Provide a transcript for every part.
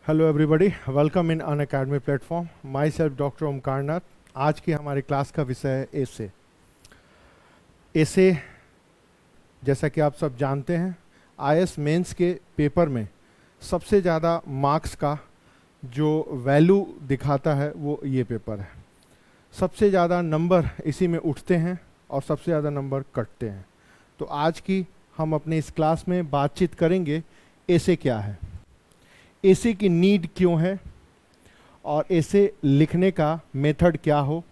Hello everybody, welcome in Unacademy platform. Myself doctor Omkar Nath. आज की हमारी क्लास का विषय है एसे। एसे जैसा कि आप सब जानते हैं, आईएएस मेंस के पेपर में सबसे ज़्यादा मार्क्स का जो वैल्यू दिखाता है वो ये पेपर है। सबसे ज़्यादा नंबर इसी में उठते हैं और सबसे ज़्यादा नंबर कटते हैं। तो आज की हम अपने इस क्लास में बातचीत करेंगे एसे क्या है, एसे की नीड क्यों है, और एसे लिखने का मेथड क्या हो,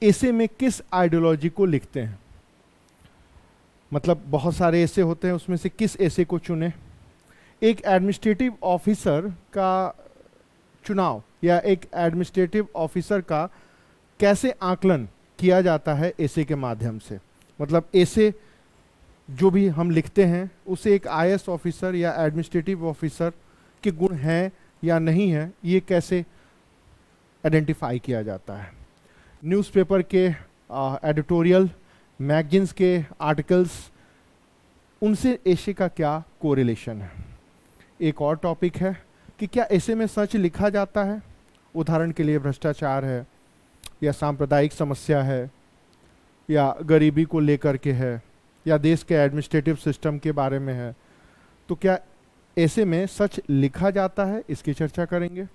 एसे में किस आइडियोलॉजी को लिखते हैं। मतलब बहुत सारे एसे होते हैं, उसमें से किस एसे को चुने। एक एडमिनिस्ट्रेटिव ऑफिसर का चुनाव या एक एडमिनिस्ट्रेटिव ऑफिसर का कैसे आकलन किया जाता है एसे के माध्यम से। मतलब एसे जो भी हम लिखते हैं उसे एक आईएएस ऑफिसर या एडमिनिस्ट्रेटिव ऑफिसर के गुण हैं या नहीं है, ये कैसे आइडेंटिफाई किया जाता है। न्यूज़पेपर के एडिटोरियल, मैगजीन्स के आर्टिकल्स, उनसे एसे का क्या कोरिलेशन है। एक और टॉपिक है कि क्या एसे में सच लिखा जाता है। उदाहरण के लिए भ्रष्टाचार है, या सांप्रदायिक समस्या है, या गरीबी को लेकर के है, या देश के एडमिनिस्ट्रेटिव सिस्टम के बारे में है। तो क्या ऐसे में सच लिखा जाता है, इसकी चर्चा करेंगे।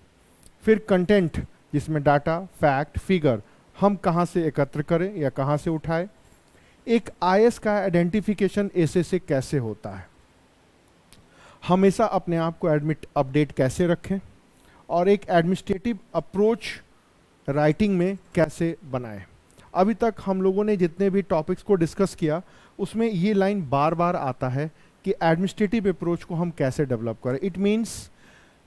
फिर कंटेंट, जिसमें डाटा, फैक्ट, फिगर हम कहाँ से एकत्र करें या कहाँ से उठाएं। एक आईएएस का आइडेंटिफिकेशन ऐसे से कैसे होता है, हमेशा अपने आप को अपडेट कैसे रखें, और एक एडमिनिस्ट्रेटिव अप्रोच राइटिंग में कैसे बनाएं। अभी तक हम लोगों ने जितने भी टॉपिक्स को डिस्कस किया उसमें ये लाइन बार बार आता है कि एडमिनिस्ट्रेटिव अप्रोच को हम कैसे डेवलप करें। इट मीन्स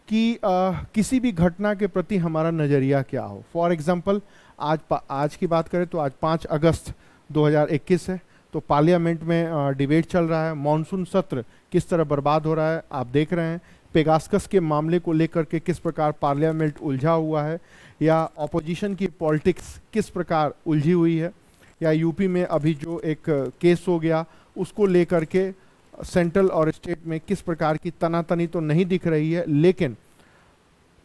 कि किसी भी घटना के प्रति हमारा नज़रिया क्या हो। फॉर एग्जांपल आज की बात करें तो आज 5 अगस्त 2021 है, तो पार्लियामेंट में डिबेट चल रहा है। मॉनसून सत्र किस तरह बर्बाद हो रहा है आप देख रहे हैं। पेगासकस के मामले को लेकर के किस प्रकार पार्लियामेंट उलझा हुआ है, या ऑपोजिशन की पॉलिटिक्स किस प्रकार उलझी हुई है, या यूपी में अभी जो एक केस हो गया उसको लेकर के सेंट्रल और स्टेट में किस प्रकार की तनातनी तो नहीं दिख रही है, लेकिन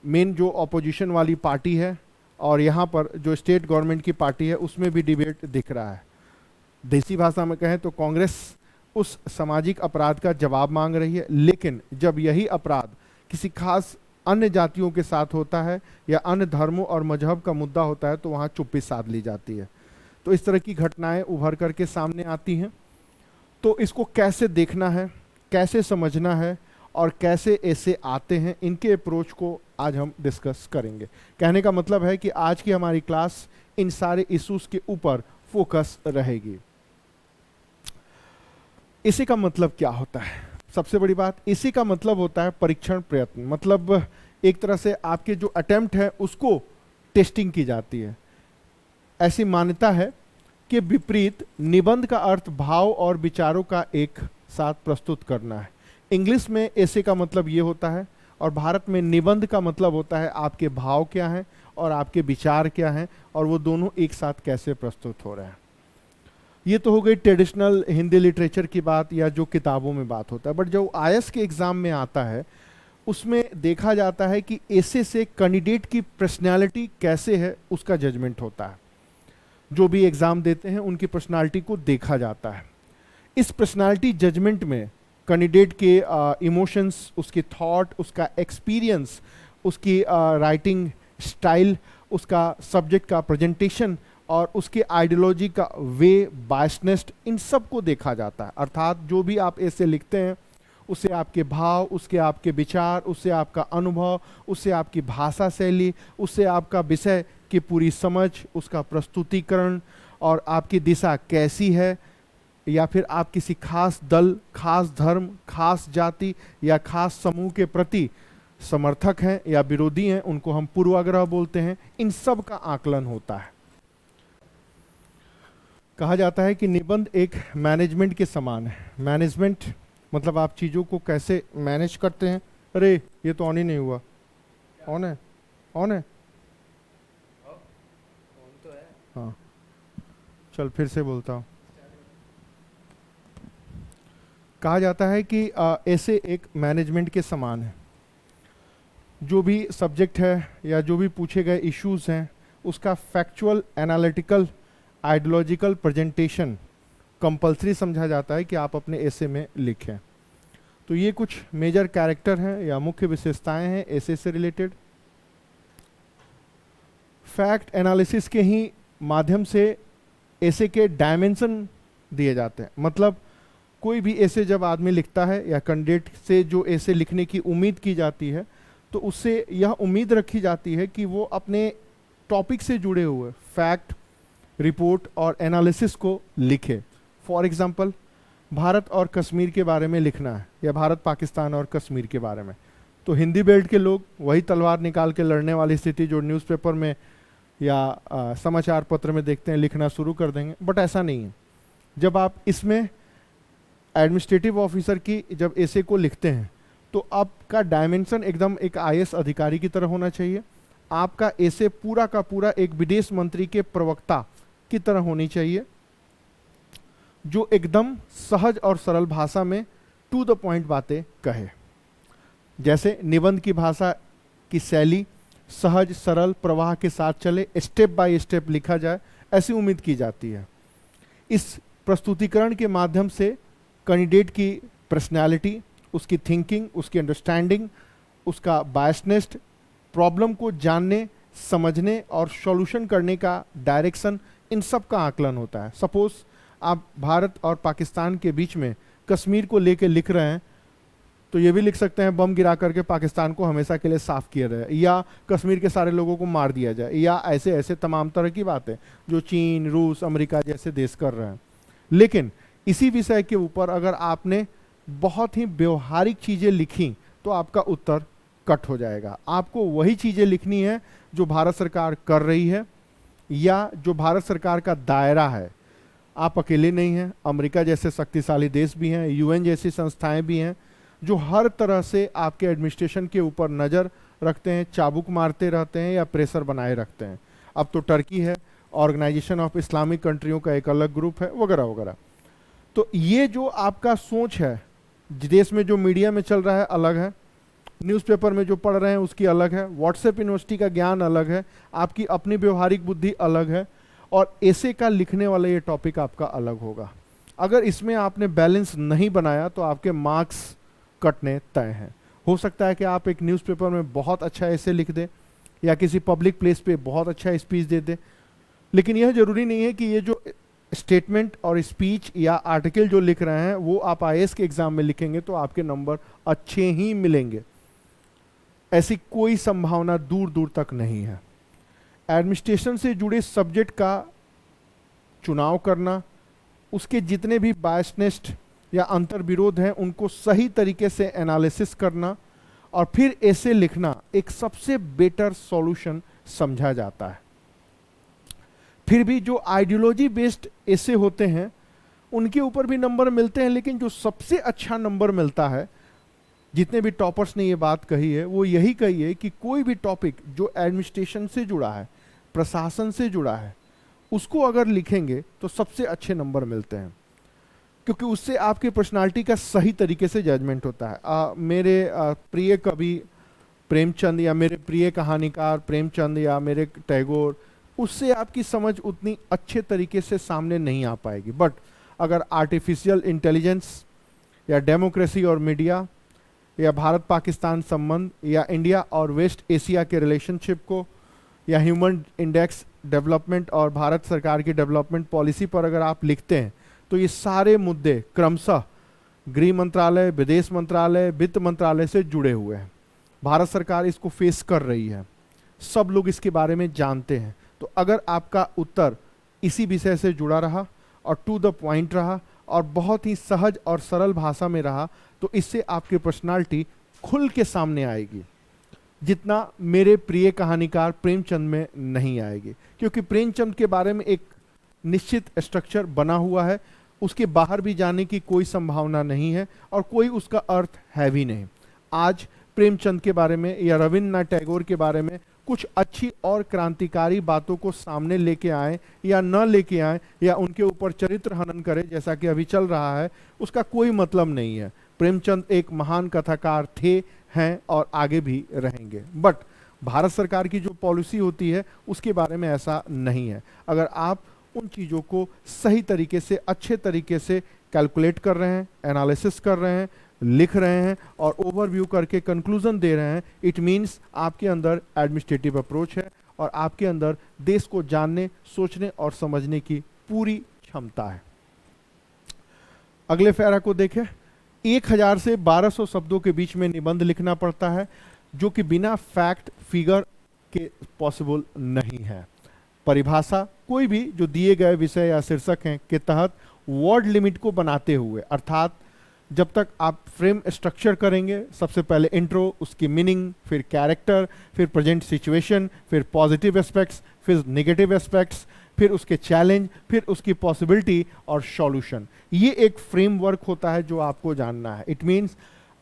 मेन जो ऑपोजिशन वाली पार्टी है और यहाँ पर जो स्टेट गवर्नमेंट की पार्टी है उसमें भी डिबेट दिख रहा है। देसी भाषा में कहें तो कांग्रेस उस सामाजिक अपराध का जवाब मांग रही है, लेकिन जब यही अपराध किसी खास अन्य जातियों के साथ होता है या अन्य धर्मों और मजहब का मुद्दा होता है तो वहाँ चुप्पी साध ली जाती है। तो इस तरह की घटनाएं उभर करके सामने आती हैं। तो इसको कैसे देखना है, कैसे समझना है, और कैसे ऐसे आते हैं, इनके अप्रोच को आज हम डिस्कस करेंगे। कहने का मतलब है कि आज की हमारी क्लास इन सारे इश्यूज के ऊपर फोकस रहेगी। इसी का मतलब क्या होता है? सबसे बड़ी बात, इसी का मतलब होता है परीक्षण प्रयत्न। मतलब एक तरह से आपके जो अटेम्प्ट है उसको टेस्टिंग की जाती है। ऐसी मान्यता है कि विपरीत निबंध का अर्थ भाव और विचारों का एक साथ प्रस्तुत करना है। इंग्लिश में ऐसे का मतलब ये होता है, और भारत में निबंध का मतलब होता है आपके भाव क्या हैं और आपके विचार क्या हैं, और वो दोनों एक साथ कैसे प्रस्तुत हो रहे हैं। ये तो हो गई ट्रेडिशनल हिंदी लिटरेचर की बात या जो किताबों में बात होता है। बट जो आईएएस के एग्जाम में आता है उसमें देखा जाता है कि ऐसे से कैंडिडेट की पर्सनैलिटी कैसे है उसका जजमेंट होता है। जो भी एग्जाम देते हैं उनकी पर्सनालिटी को देखा जाता है। इस पर्सनालिटी जजमेंट में कैंडिडेट के इमोशंस, उसके थॉट, उसका एक्सपीरियंस, उसकी राइटिंग स्टाइल, उसका सब्जेक्ट का प्रेजेंटेशन और उसके आइडियोलॉजी का वे, बायसनेस, इन सब को देखा जाता है। अर्थात जो भी आप ऐसे लिखते हैं उससे आपके भाव, उसके आपके विचार, उससे आपका अनुभव, उससे आपकी भाषा शैली, उससे आपका विषय की पूरी समझ, उसका प्रस्तुतिकरण और आपकी दिशा कैसी है, या फिर आप किसी खास दल, खास धर्म, खास जाति या खास समूह के प्रति समर्थक हैं या विरोधी हैं, उनको हम पूर्वाग्रह बोलते हैं। इन सब का आकलन होता है। कहा जाता है कि निबंध एक मैनेजमेंट के समान है। मैनेजमेंट मतलब आप चीज़ों को कैसे मैनेज करते हैं। अरे ये तो ऑन ही नहीं हुआ। ऑन है, ऑन है, हाँ चल फिर से बोलता हूँ। कहा जाता है कि ऐसे एक मैनेजमेंट के समान है। जो भी सब्जेक्ट है या जो भी पूछे गए इश्यूज हैं उसका factual, analytical, ideological presentation compulsory समझा जाता है कि आप अपने एसे में लिखें। तो ये कुछ मेजर कैरेक्टर हैं या मुख्य विशेषताएं हैं एसे से रिलेटेड। फैक्ट एनालिसिस के ही माध्यम से एसे के डायमेंशन दिए जाते हैं। मतलब कोई भी एसे जब आदमी लिखता है या कैंडिडेट से जो एसे लिखने की उम्मीद की जाती है तो उससे यह उम्मीद रखी जाती है कि वो अपने टॉपिक से जुड़े हुए फैक्ट, रिपोर्ट और एनालिसिस को लिखे। फॉर एग्जांपल, भारत और कश्मीर के बारे में लिखना है या भारत, पाकिस्तान और कश्मीर के बारे में, तो हिंदी बेल्ट के लोग वही तलवार निकाल के लड़ने वाली स्थिति जो न्यूज़पेपर में या समाचार पत्र में देखते हैं लिखना शुरू कर देंगे। बट ऐसा नहीं है। जब आप इसमें एडमिनिस्ट्रेटिव ऑफिसर की जब एसे को लिखते हैं तो आपका डायमेंशन एकदम एक आईएएस अधिकारी की तरह होना चाहिए। आपका एसे पूरा का पूरा एक विदेश मंत्री के प्रवक्ता की तरह होनी चाहिए, जो एकदम सहज और सरल भाषा में टू द पॉइंट बातें कहे। जैसे निबंध की भाषा की शैली सहज सरल प्रवाह के साथ चले, स्टेप बाय स्टेप लिखा जाए, ऐसी उम्मीद की जाती है। इस प्रस्तुतिकरण के माध्यम से कैंडिडेट की पर्सनैलिटी, उसकी थिंकिंग, उसकी अंडरस्टैंडिंग, उसका बायसनेस, प्रॉब्लम को जानने, समझने और सॉल्यूशन करने का डायरेक्शन, इन सब का आकलन होता है। सपोज आप भारत और पाकिस्तान के बीच में कश्मीर को लेके लिख रहे हैं तो ये भी लिख सकते हैं बम गिरा करके पाकिस्तान को हमेशा के लिए साफ किया जाए, या कश्मीर के सारे लोगों को मार दिया जाए, या ऐसे ऐसे तमाम तरह की बातें जो चीन, रूस, अमेरिका जैसे देश कर रहे हैं। लेकिन इसी विषय के ऊपर अगर आपने बहुत ही व्यवहारिक चीज़ें लिखी तो आपका उत्तर कट हो जाएगा। आपको वही चीज़ें लिखनी है जो भारत सरकार कर रही है या जो भारत सरकार का दायरा है। आप अकेले नहीं हैं, अमेरिका जैसे शक्तिशाली देश भी हैं, यूएन जैसी संस्थाएं भी हैं जो हर तरह से आपके एडमिनिस्ट्रेशन के ऊपर नज़र रखते हैं, चाबुक मारते रहते हैं या प्रेशर बनाए रखते हैं। अब तो टर्की है, ऑर्गेनाइजेशन ऑफ इस्लामिक कंट्रियों का एक अलग ग्रुप है, वगैरह वगैरह। तो ये जो आपका सोच है, देश में जो मीडिया में चल रहा है अलग है, न्यूज़पेपर में जो पढ़ रहे हैं उसकी अलग है, व्हाट्सएप यूनिवर्सिटी का ज्ञान अलग है, आपकी अपनी व्यवहारिक बुद्धि अलग है, और एसे का लिखने वाला ये टॉपिक आपका अलग होगा। अगर इसमें आपने बैलेंस नहीं बनाया तो आपके मार्क्स कटने तय हैं। हो सकता है कि आप एक न्यूज़पेपर में बहुत अच्छा एसे लिख दें या किसी पब्लिक प्लेस पे बहुत अच्छा स्पीच दे दें, लेकिन यह जरूरी नहीं है कि ये जो स्टेटमेंट और स्पीच या आर्टिकल जो लिख रहे हैं वो आप आईएएस के एग्जाम में लिखेंगे तो आपके नंबर अच्छे ही मिलेंगे। ऐसी कोई संभावना दूर दूर तक नहीं है। एडमिनिस्ट्रेशन से जुड़े सब्जेक्ट का चुनाव करना, उसके जितने भी बायसनेस या अंतर विरोध हैं उनको सही तरीके से एनालिसिस करना और फिर एसे लिखना एक सबसे बेटर सॉल्यूशन समझा जाता है। फिर भी जो आइडियोलॉजी बेस्ड एसे होते हैं उनके ऊपर भी नंबर मिलते हैं, लेकिन जो सबसे अच्छा नंबर मिलता है, जितने भी टॉपर्स ने ये बात कही है वो यही कही है कि कोई भी टॉपिक जो एडमिनिस्ट्रेशन से जुड़ा है, प्रशासन से जुड़ा है, उसको अगर लिखेंगे तो सबसे अच्छे नंबर मिलते हैं, क्योंकि उससे आपकी पर्सनालिटी का सही तरीके से जजमेंट होता है। मेरे प्रिय कवि प्रेमचंद या मेरे प्रिय कहानीकार प्रेमचंद या मेरे टैगोर, उससे आपकी समझ उतनी अच्छे तरीके से सामने नहीं आ पाएगी। बट अगर आर्टिफिशियल इंटेलिजेंस या डेमोक्रेसी और मीडिया या भारत पाकिस्तान संबंध या इंडिया और वेस्ट एशिया के रिलेशनशिप को या ह्यूमन इंडेक्स डेवलपमेंट और भारत सरकार की डेवलपमेंट पॉलिसी पर अगर आप लिखते हैं तो ये सारे मुद्दे क्रमशः गृह मंत्रालय, विदेश मंत्रालय, वित्त मंत्रालय से जुड़े हुए हैं। भारत सरकार इसको फेस कर रही है, सब लोग इसके बारे में जानते हैं। तो अगर आपका उत्तर इसी विषय से जुड़ा रहा और टू द पॉइंट रहा और बहुत ही सहज और सरल भाषा में रहा तो इससे आपकी पर्सनालिटी खुल के सामने आएगी, जितना मेरे प्रिय कहानीकार प्रेमचंद में नहीं आएगी। क्योंकि प्रेमचंद के बारे में एक निश्चित स्ट्रक्चर बना हुआ है, उसके बाहर भी जाने की कोई संभावना नहीं है और कोई उसका अर्थ है भी नहीं। आज प्रेमचंद के बारे में या रविन्द्रनाथ टैगोर के बारे में कुछ अच्छी और क्रांतिकारी बातों को सामने लेके आए या न लेके आए या उनके ऊपर चरित्र हनन करें जैसा कि अभी चल रहा है, उसका कोई मतलब नहीं है। प्रेमचंद एक महान कथाकार थे, हैं और आगे भी रहेंगे। बट भारत सरकार की जो पॉलिसी होती है उसके बारे में ऐसा नहीं है। अगर आप उन चीज़ों को सही तरीके से, अच्छे तरीके से कैलकुलेट कर रहे हैं, एनालिसिस कर रहे हैं, लिख रहे हैं और ओवरव्यू करके कंक्लूजन दे रहे हैं, इट मीन्स आपके अंदर एडमिनिस्ट्रेटिव अप्रोच है और आपके अंदर देश को जानने, सोचने और समझने की पूरी क्षमता है। अगले पैरा को देखें। 1000 से 1200 शब्दों के बीच में निबंध लिखना पड़ता है, जो कि बिना फैक्ट फिगर के पॉसिबल नहीं है। परिभाषा कोई भी जो दिए गए विषय या शीर्षक हैं के तहत वर्ड लिमिट को बनाते हुए, अर्थात जब तक आप फ्रेम स्ट्रक्चर करेंगे, सबसे पहले इंट्रो, उसकी मीनिंग, फिर कैरेक्टर, फिर प्रेजेंट सिचुएशन, फिर पॉजिटिव एस्पेक्ट्स, फिर नेगेटिव एस्पेक्ट्स, फिर उसके चैलेंज, फिर उसकी पॉसिबिलिटी और सॉल्यूशन। ये एक फ्रेमवर्क होता है जो आपको जानना है। इट मीन्स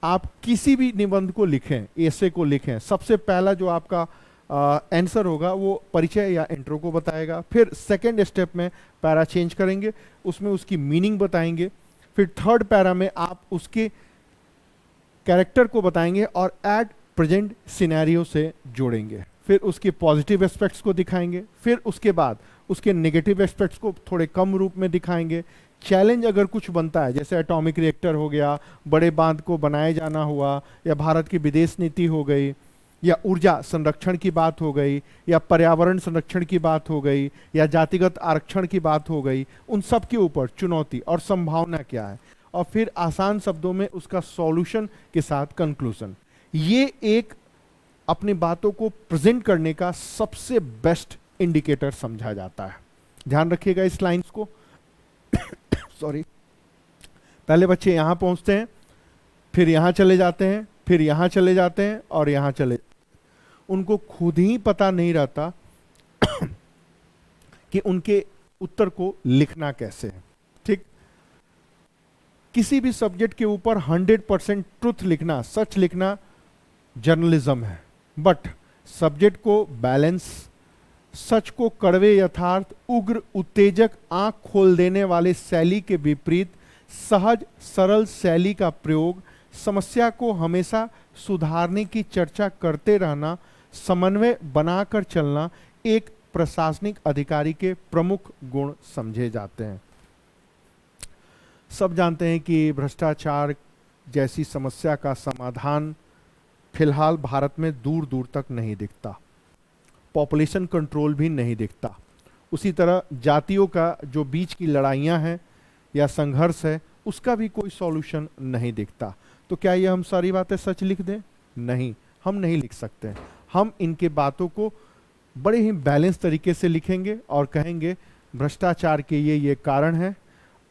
आप किसी भी निबंध को लिखें, एसे को लिखें, सबसे पहला जो आपका आंसर होगा वो परिचय या इंट्रो को बताएगा। फिर सेकेंड स्टेप में पैरा चेंज करेंगे, उसमें उसकी मीनिंग बताएंगे। फिर थर्ड पैरा में आप उसके कैरेक्टर को बताएंगे और एट प्रेजेंट सिनेरियो से जोड़ेंगे। फिर उसके पॉजिटिव एस्पेक्ट्स को दिखाएंगे। फिर उसके बाद उसके नेगेटिव एस्पेक्ट्स को थोड़े कम रूप में दिखाएंगे। चैलेंज अगर कुछ बनता है, जैसे एटॉमिक रिएक्टर हो गया, बड़े बांध को बनाए जाना हुआ, या भारत की विदेश नीति हो गई, या ऊर्जा संरक्षण की बात हो गई, या पर्यावरण संरक्षण की बात हो गई, या जातिगत आरक्षण की बात हो गई, उन सब के ऊपर चुनौती और संभावना क्या है, और फिर आसान शब्दों में उसका सॉल्यूशन के साथ कंक्लूजन। ये एक अपनी बातों को प्रेजेंट करने का सबसे बेस्ट इंडिकेटर समझा जाता है। ध्यान रखिएगा इस लाइंस को। सॉरी, पहले बच्चे यहां पहुंचते हैं, फिर यहां चले जाते हैं, फिर यहां चले जाते हैं और यहां चले, उनको खुद ही पता नहीं रहता कि उनके उत्तर को लिखना कैसे है। ठीक, किसी भी सब्जेक्ट के ऊपर 100% ट्रुथ लिखना, सच लिखना जर्नलिज्म है। बट सब्जेक्ट को बैलेंस, सच को कड़वे यथार्थ, उग्र उत्तेजक, आंख खोल देने वाले शैली के विपरीत सहज सरल शैली का प्रयोग, समस्या को हमेशा सुधारने की चर्चा करते रहना, समन्वय बनाकर चलना एक प्रशासनिक अधिकारी के प्रमुख गुण समझे जाते हैं। सब जानते हैं कि भ्रष्टाचार जैसी समस्या का समाधान फिलहाल भारत में दूर दूर तक नहीं दिखता। पॉपुलेशन कंट्रोल भी नहीं दिखता। उसी तरह जातियों का जो बीच की लड़ाइयाँ हैं या संघर्ष है, उसका भी कोई सॉल्यूशन नहीं दिखता। तो क्या ये हम सारी बातें सच लिख दें? नहीं, हम नहीं लिख सकते। हम इनके बातों को बड़े ही बैलेंस तरीके से लिखेंगे और कहेंगे भ्रष्टाचार के ये कारण हैं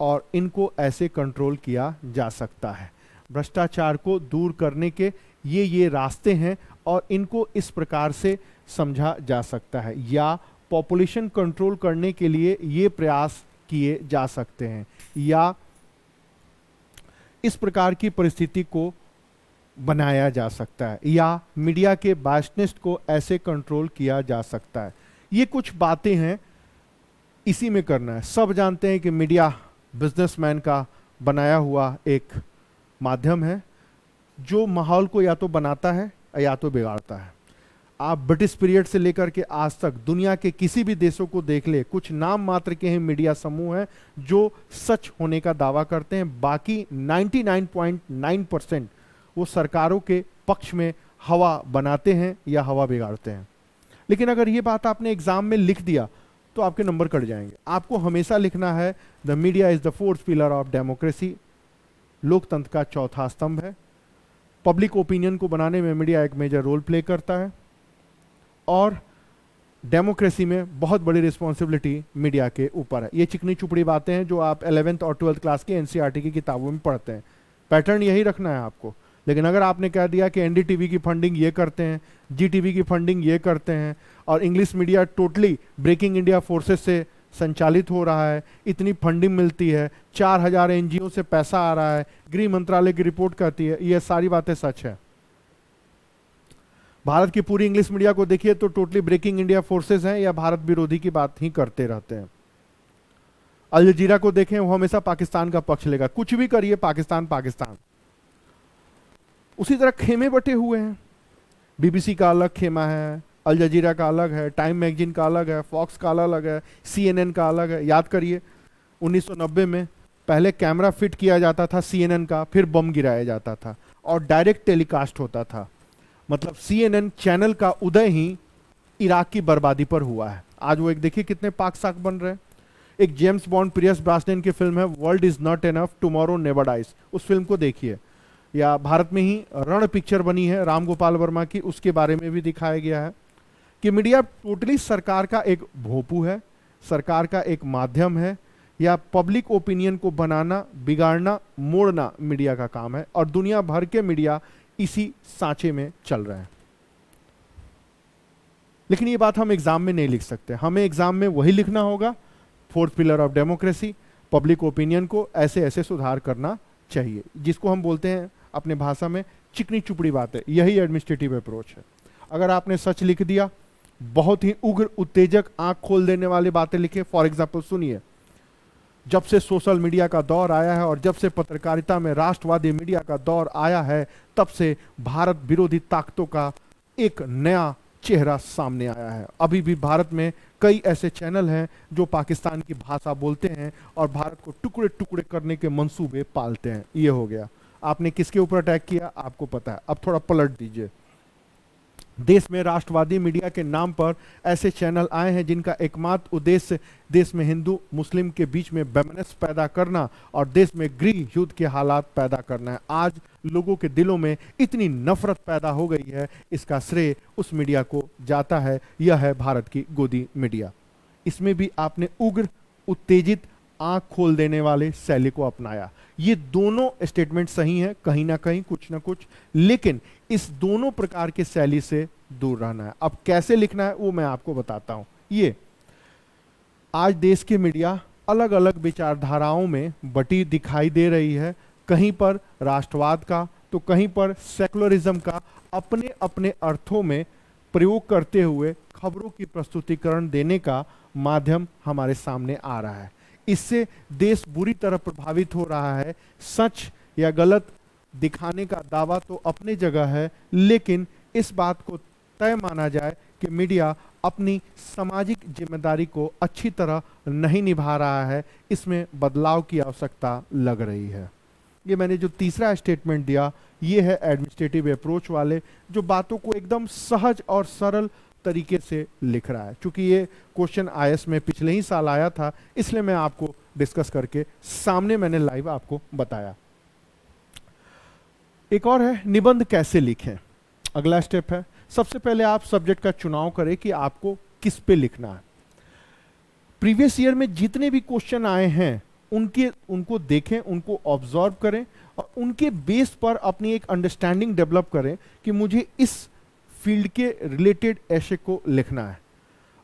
और इनको ऐसे कंट्रोल किया जा सकता है। भ्रष्टाचार को दूर करने के ये रास्ते हैं और इनको इस प्रकार से समझा जा सकता है, या पॉपुलेशन कंट्रोल करने के लिए ये प्रयास किए जा सकते हैं, या इस प्रकार की परिस्थिति को बनाया जा सकता है, या मीडिया के बायसनेस को ऐसे कंट्रोल किया जा सकता है। ये कुछ बातें हैं, इसी में करना है। सब जानते हैं कि मीडिया बिजनेसमैन का बनाया हुआ एक माध्यम है जो माहौल को या तो बनाता है या तो बिगाड़ता है। आप ब्रिटिश पीरियड से लेकर के आज तक दुनिया के किसी भी देशों को देख ले, कुछ नाम मात्र के हैं मीडिया समूह हैं जो सच होने का दावा करते हैं, बाकी 99.9% वो सरकारों के पक्ष में हवा बनाते हैं या हवा बिगाड़ते हैं। लेकिन अगर ये बात आपने एग्जाम में लिख दिया तो आपके नंबर कट जाएंगे। आपको हमेशा लिखना है the media is the fourth pillar of democracy, लोकतंत्र का चौथा स्तंभ है। पब्लिक ओपिनियन को बनाने में मीडिया एक मेजर रोल प्ले करता है और डेमोक्रेसी में बहुत बड़ी रिस्पॉन्सिबिलिटी मीडिया के ऊपर है। ये चिकनी चुपड़ी बातें हैं जो आप 11th और 12th क्लास के एनसीईआरटी की किताबों में पढ़ते हैं। पैटर्न यही रखना है आपको। लेकिन अगर आपने कह दिया कि एनडीटीवी की फंडिंग ये करते हैं, जीटीवी की फंडिंग ये करते हैं और English media totally breaking India forces से संचालित हो रहा है, इतनी फंडिंग मिलती है, 4000 एनजीओ से पैसा आ रहा है, गृह मंत्रालय की रिपोर्ट कहती है, ये सारी बातें सच है। भारत की पूरी इंग्लिश मीडिया को देखिए तो टोटली ब्रेकिंग इंडिया फोर्सेस हैं या भारत विरोधी की बात ही करते रहते हैं। अल जजीरा को देखें, वो हमेशा पाकिस्तान का पक्ष लेगा, कुछ भी करिए पाकिस्तान पाकिस्तान। उसी तरह खेमे बटे हुए हैं, बीबीसी का अलग खेमा है, अल जजीरा का अलग है, टाइम मैगजीन का अलग है, फॉक्स का अलग है, CNN का अलग है। याद करिए 1990 में पहले कैमरा फिट किया जाता था CNN का, फिर बम गिराया जाता था और डायरेक्ट टेलीकास्ट होता था। मतलब CNN चैनल का उदय ही इराक की बर्बादी पर हुआ है। आज वो एक देखिए कितने पाक साक बन रहे हैं। एक जेम्स बॉन्ड पियर्स ब्रासनन की फिल्म है world is not enough tomorrow never dies, उस फिल्म को देखिए। या भारत में ही रण पिक्चर बनी है राम गोपाल वर्मा की, उसके बारे में भी दिखाया गया है कि मीडिया टोटली सरकार का एक भोंपू है, सरकार का एक माध्यम है, या पब्लिक ओपिनियन को बनाना, बिगाड़ना, मोड़ना मीडिया का काम है। और दुनिया भर के मीडिया इसी सांचे में चल रहे हैं। लेकिन ये बात हम एग्जाम में नहीं लिख सकते। हमें एग्जाम में वही लिखना होगा, fourth pillar of democracy, public opinion को ऐसे ऐसे सुधार करना चाहिए, जिसको हम बोलते हैं अपने भाषा में चिकनी चुपड़ी बातें। यही एडमिनिस्ट्रेटिव अप्रोच है। अगर आपने सच लिख दिया, बहुत ही उग्र, उत्तेजक, आंख खोल देने वाली बातें लिखे। फॉर एग्जाम्पल सुनिए, जब से सोशल मीडिया का दौर आया है और जब से पत्रकारिता में राष्ट्रवादी मीडिया का दौर आया है, तब से भारत विरोधी ताकतों का एक नया चेहरा सामने आया है। अभी भी भारत में कई ऐसे चैनल हैं जो पाकिस्तान की भाषा बोलते हैं और भारत को टुकड़े टुकड़े करने के मंसूबे पालते हैं। ये हो गया। आपने किसके ऊपर अटैक किया आपको पता है। अब थोड़ा पलट दीजिए। देश में राष्ट्रवादी मीडिया के नाम पर ऐसे चैनल आए हैं जिनका एकमात्र उद्देश्य देश में हिंदू मुस्लिम के बीच में वैमनस्य पैदा करना और देश में गृह युद्ध के हालात पैदा करना है। आज लोगों के दिलों में इतनी नफरत पैदा हो गई है, इसका श्रेय उस मीडिया को जाता है। यह है भारत की गोदी मीडिया। इसमें भी आपने उग्र, उत्तेजित, आंख खोल देने वाले शैली को अपनाया। ये दोनों स्टेटमेंट सही हैं कहीं ना कहीं, कुछ ना कुछ, लेकिन इस दोनों प्रकार के शैली से दूर रहना है। अब कैसे लिखना है वो मैं आपको बताता हूं। ये आज देश की मीडिया अलग अलग विचारधाराओं में बटी दिखाई दे रही है। कहीं पर राष्ट्रवाद का तो कहीं पर सेकुलरिज्म का अपने अपने अर्थों में प्रयोग करते हुए खबरों की प्रस्तुतिकरण देने का माध्यम हमारे सामने आ रहा है। इससे देश बुरी तरह प्रभावित हो रहा है। सच या गलत दिखाने का दावा तो अपनी जगह है, लेकिन इस बात को तय माना जाए कि मीडिया अपनी सामाजिक जिम्मेदारी को अच्छी तरह नहीं निभा रहा है। इसमें बदलाव की आवश्यकता लग रही है। ये मैंने जो तीसरा स्टेटमेंट दिया, ये है एडमिनिस्ट्रेटिव अप्रोच वाले, जो बातों को एकदम सहज और सरल तरीके से लिख रहा है। क्योंकि ये क्वेश्चन IAS में पिछले ही साल आया था, इसलिए मैं आपको डिस्कस करके सामने मैंने लाइव आपको बताया। एक और है निबंध कैसे लिखें। अगला स्टेप है, सबसे पहले आप सब्जेक्ट का चुनाव करें कि आपको किस पे लिखना है। प्रीवियस ईयर में जितने भी क्वेश्चन आए हैं उनको देखें, उनको ऑब्जर्व करें और उनके बेस पर अपनी एक अंडरस्टैंडिंग डेवलप करें कि मुझे इस फील्ड के रिलेटेड ऐसे को लिखना है।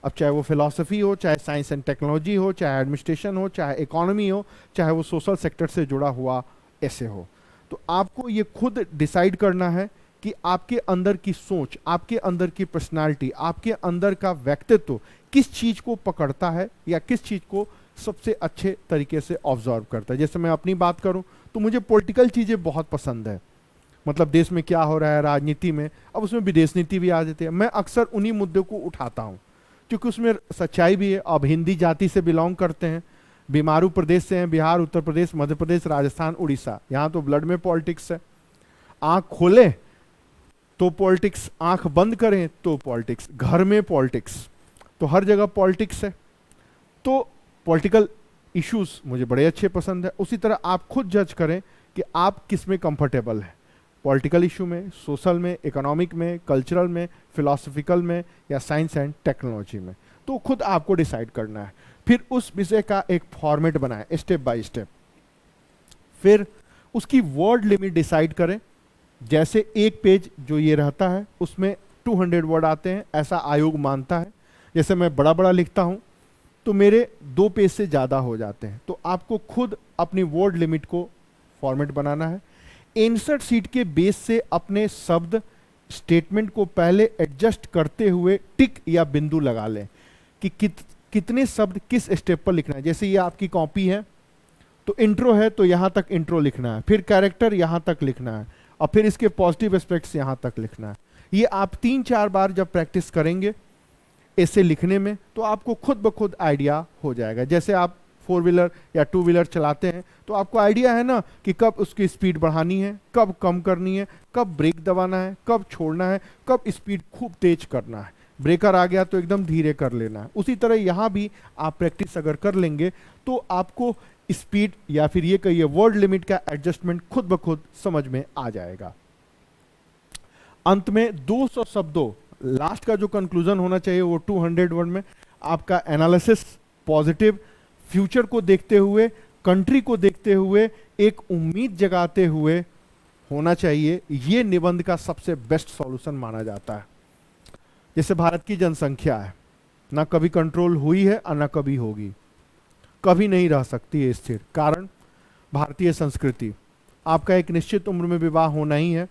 अब चाहे वो फिलॉसफी हो, चाहे साइंस एंड टेक्नोलॉजी हो, चाहे एडमिनिस्ट्रेशन हो, चाहे इकोनॉमी हो, चाहे वो सोशल सेक्टर से जुड़ा हुआ ऐसे हो, तो आपको ये खुद डिसाइड करना है कि आपके अंदर की सोच, आपके अंदर की पर्सनालिटी, आपके अंदर का व्यक्तित्व किस चीज को पकड़ता है या किस चीज को सबसे अच्छे तरीके से ऑब्जर्व करता है। जैसे मैं अपनी बात करूं तो मुझे पॉलिटिकल चीजें बहुत पसंद है, मतलब देश में क्या हो रहा है राजनीति में। अब उसमें विदेश नीति भी आ जाती है। मैं अक्सर उन्हीं मुद्दों को उठाता हूं क्योंकि उसमें सच्चाई भी है। अब हिंदी जाति से बिलोंग करते हैं, बीमारू प्रदेश से हैं, बिहार, उत्तर प्रदेश, मध्य प्रदेश, राजस्थान, उड़ीसा, यहाँ तो ब्लड में पॉलिटिक्स है। आंख खोलें तो पॉलिटिक्स, आंख बंद करें तो पॉलिटिक्स, घर में पॉलिटिक्स, तो हर जगह पॉलिटिक्स है। तो पॉलिटिकल इश्यूज मुझे बड़े अच्छे पसंद है। उसी तरह आप खुद जज करें कि आप किस में कंफर्टेबल है, पॉलिटिकल इशू में, सोशल में, इकोनॉमिक में, कल्चरल में, फिलॉसफिकल में या साइंस एंड टेक्नोलॉजी में। तो खुद आपको डिसाइड करना है। फिर उस विषय का एक फॉर्मेट बनाएं स्टेप बाय स्टेप। फिर उसकी वर्ड लिमिट डिसाइड करें। जैसे एक पेज जो ये रहता है उसमें 200 वर्ड आते हैं, ऐसा आयोग मानता है। जैसे मैं बड़ा बड़ा लिखता हूं तो मेरे 2 पेज से ज़्यादा हो जाते हैं। तो आपको खुद अपनी वर्ड लिमिट को फॉर्मेट बनाना है। इंसर्ट सीट के बेस से अपने शब्द, स्टेटमेंट को पहले एडजस्ट करते हुए टिक या बिंदु लगा लें कि कितने शब्द किस स्टेप पर लिखना है। जैसे ये आपकी कॉपी है तो इंट्रो है तो यहाँ तक इंट्रो लिखना है, फिर कैरेक्टर यहाँ तक लिखना है, और फिर इसके पॉजिटिव एस्पेक्ट्स यहाँ तक लिखना है। ये आप 3-4 बार जब प्रैक्टिस करेंगे ऐसे लिखने में तो आपको खुद ब खुद आइडिया हो जाएगा। जैसे आप 4 व्हीलर या 2 व्हीलर चलाते हैं तो आपको आइडिया है ना कि कब उसकी स्पीड बढ़ानी है, कब कम करनी है, कब ब्रेक दबाना है, कब छोड़ना है, कब स्पीड खूब तेज करना है, ब्रेकर आ गया तो एकदम धीरे कर लेना है। उसी तरह यहाँ भी आप प्रैक्टिस अगर कर लेंगे तो आपको स्पीड या फिर ये कहिए वर्ड लिमिट का एडजस्टमेंट खुद ब खुद समझ में आ जाएगा। अंत में 200 शब्दों, लास्ट का जो कंक्लूजन होना चाहिए वो 200 वर्ड में आपका एनालिसिस पॉजिटिव, फ्यूचर को देखते हुए, कंट्री को देखते हुए, एक उम्मीद जगाते हुए होना चाहिए। ये निबंध का सबसे बेस्ट सॉल्यूशन माना जाता है। जैसे भारत की जनसंख्या है, ना कभी कंट्रोल हुई है और ना कभी होगी, कभी नहीं रह सकती है स्थिर। कारण भारतीय संस्कृति, आपका एक निश्चित उम्र में विवाह होना ही है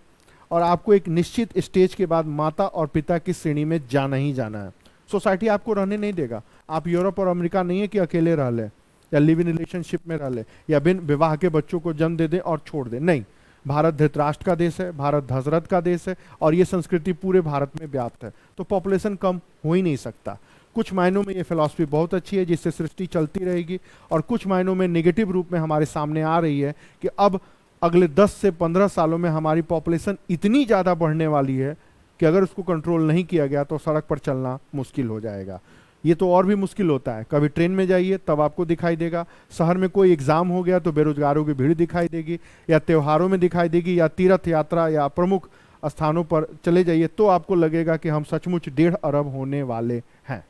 और आपको एक निश्चित स्टेज के बाद माता और पिता की श्रेणी में जाना ही जाना है। सोसाइटी आपको रहने नहीं देगा। आप यूरोप और अमेरिका नहीं है कि अकेले रह ले या लिव इन रिलेशनशिप में रह ले या बिन विवाह के बच्चों को जन्म दे दें और छोड़ दें। नहीं, भारत धृतराष्ट्र का देश है, भारत दशरथ का देश है और ये संस्कृति पूरे भारत में व्याप्त है, तो पॉपुलेशन कम हो ही नहीं सकता। कुछ मायनों में ये फिलॉसफी बहुत अच्छी है जिससे सृष्टि चलती रहेगी और कुछ मायनों में नेगेटिव रूप में हमारे सामने आ रही है कि अब अगले 10 से 15 सालों में हमारी पॉपुलेशन इतनी ज़्यादा बढ़ने वाली है कि अगर उसको कंट्रोल नहीं किया गया तो सड़क पर चलना मुश्किल हो जाएगा। ये तो और भी मुश्किल होता है, कभी ट्रेन में जाइए तब आपको दिखाई देगा, शहर में कोई एग्जाम हो गया तो बेरोजगारों की भीड़ दिखाई देगी, या त्योहारों में दिखाई देगी, या तीर्थ यात्रा या प्रमुख स्थानों पर चले जाइए तो आपको लगेगा कि हम सचमुच 1.5 अरब होने वाले हैं।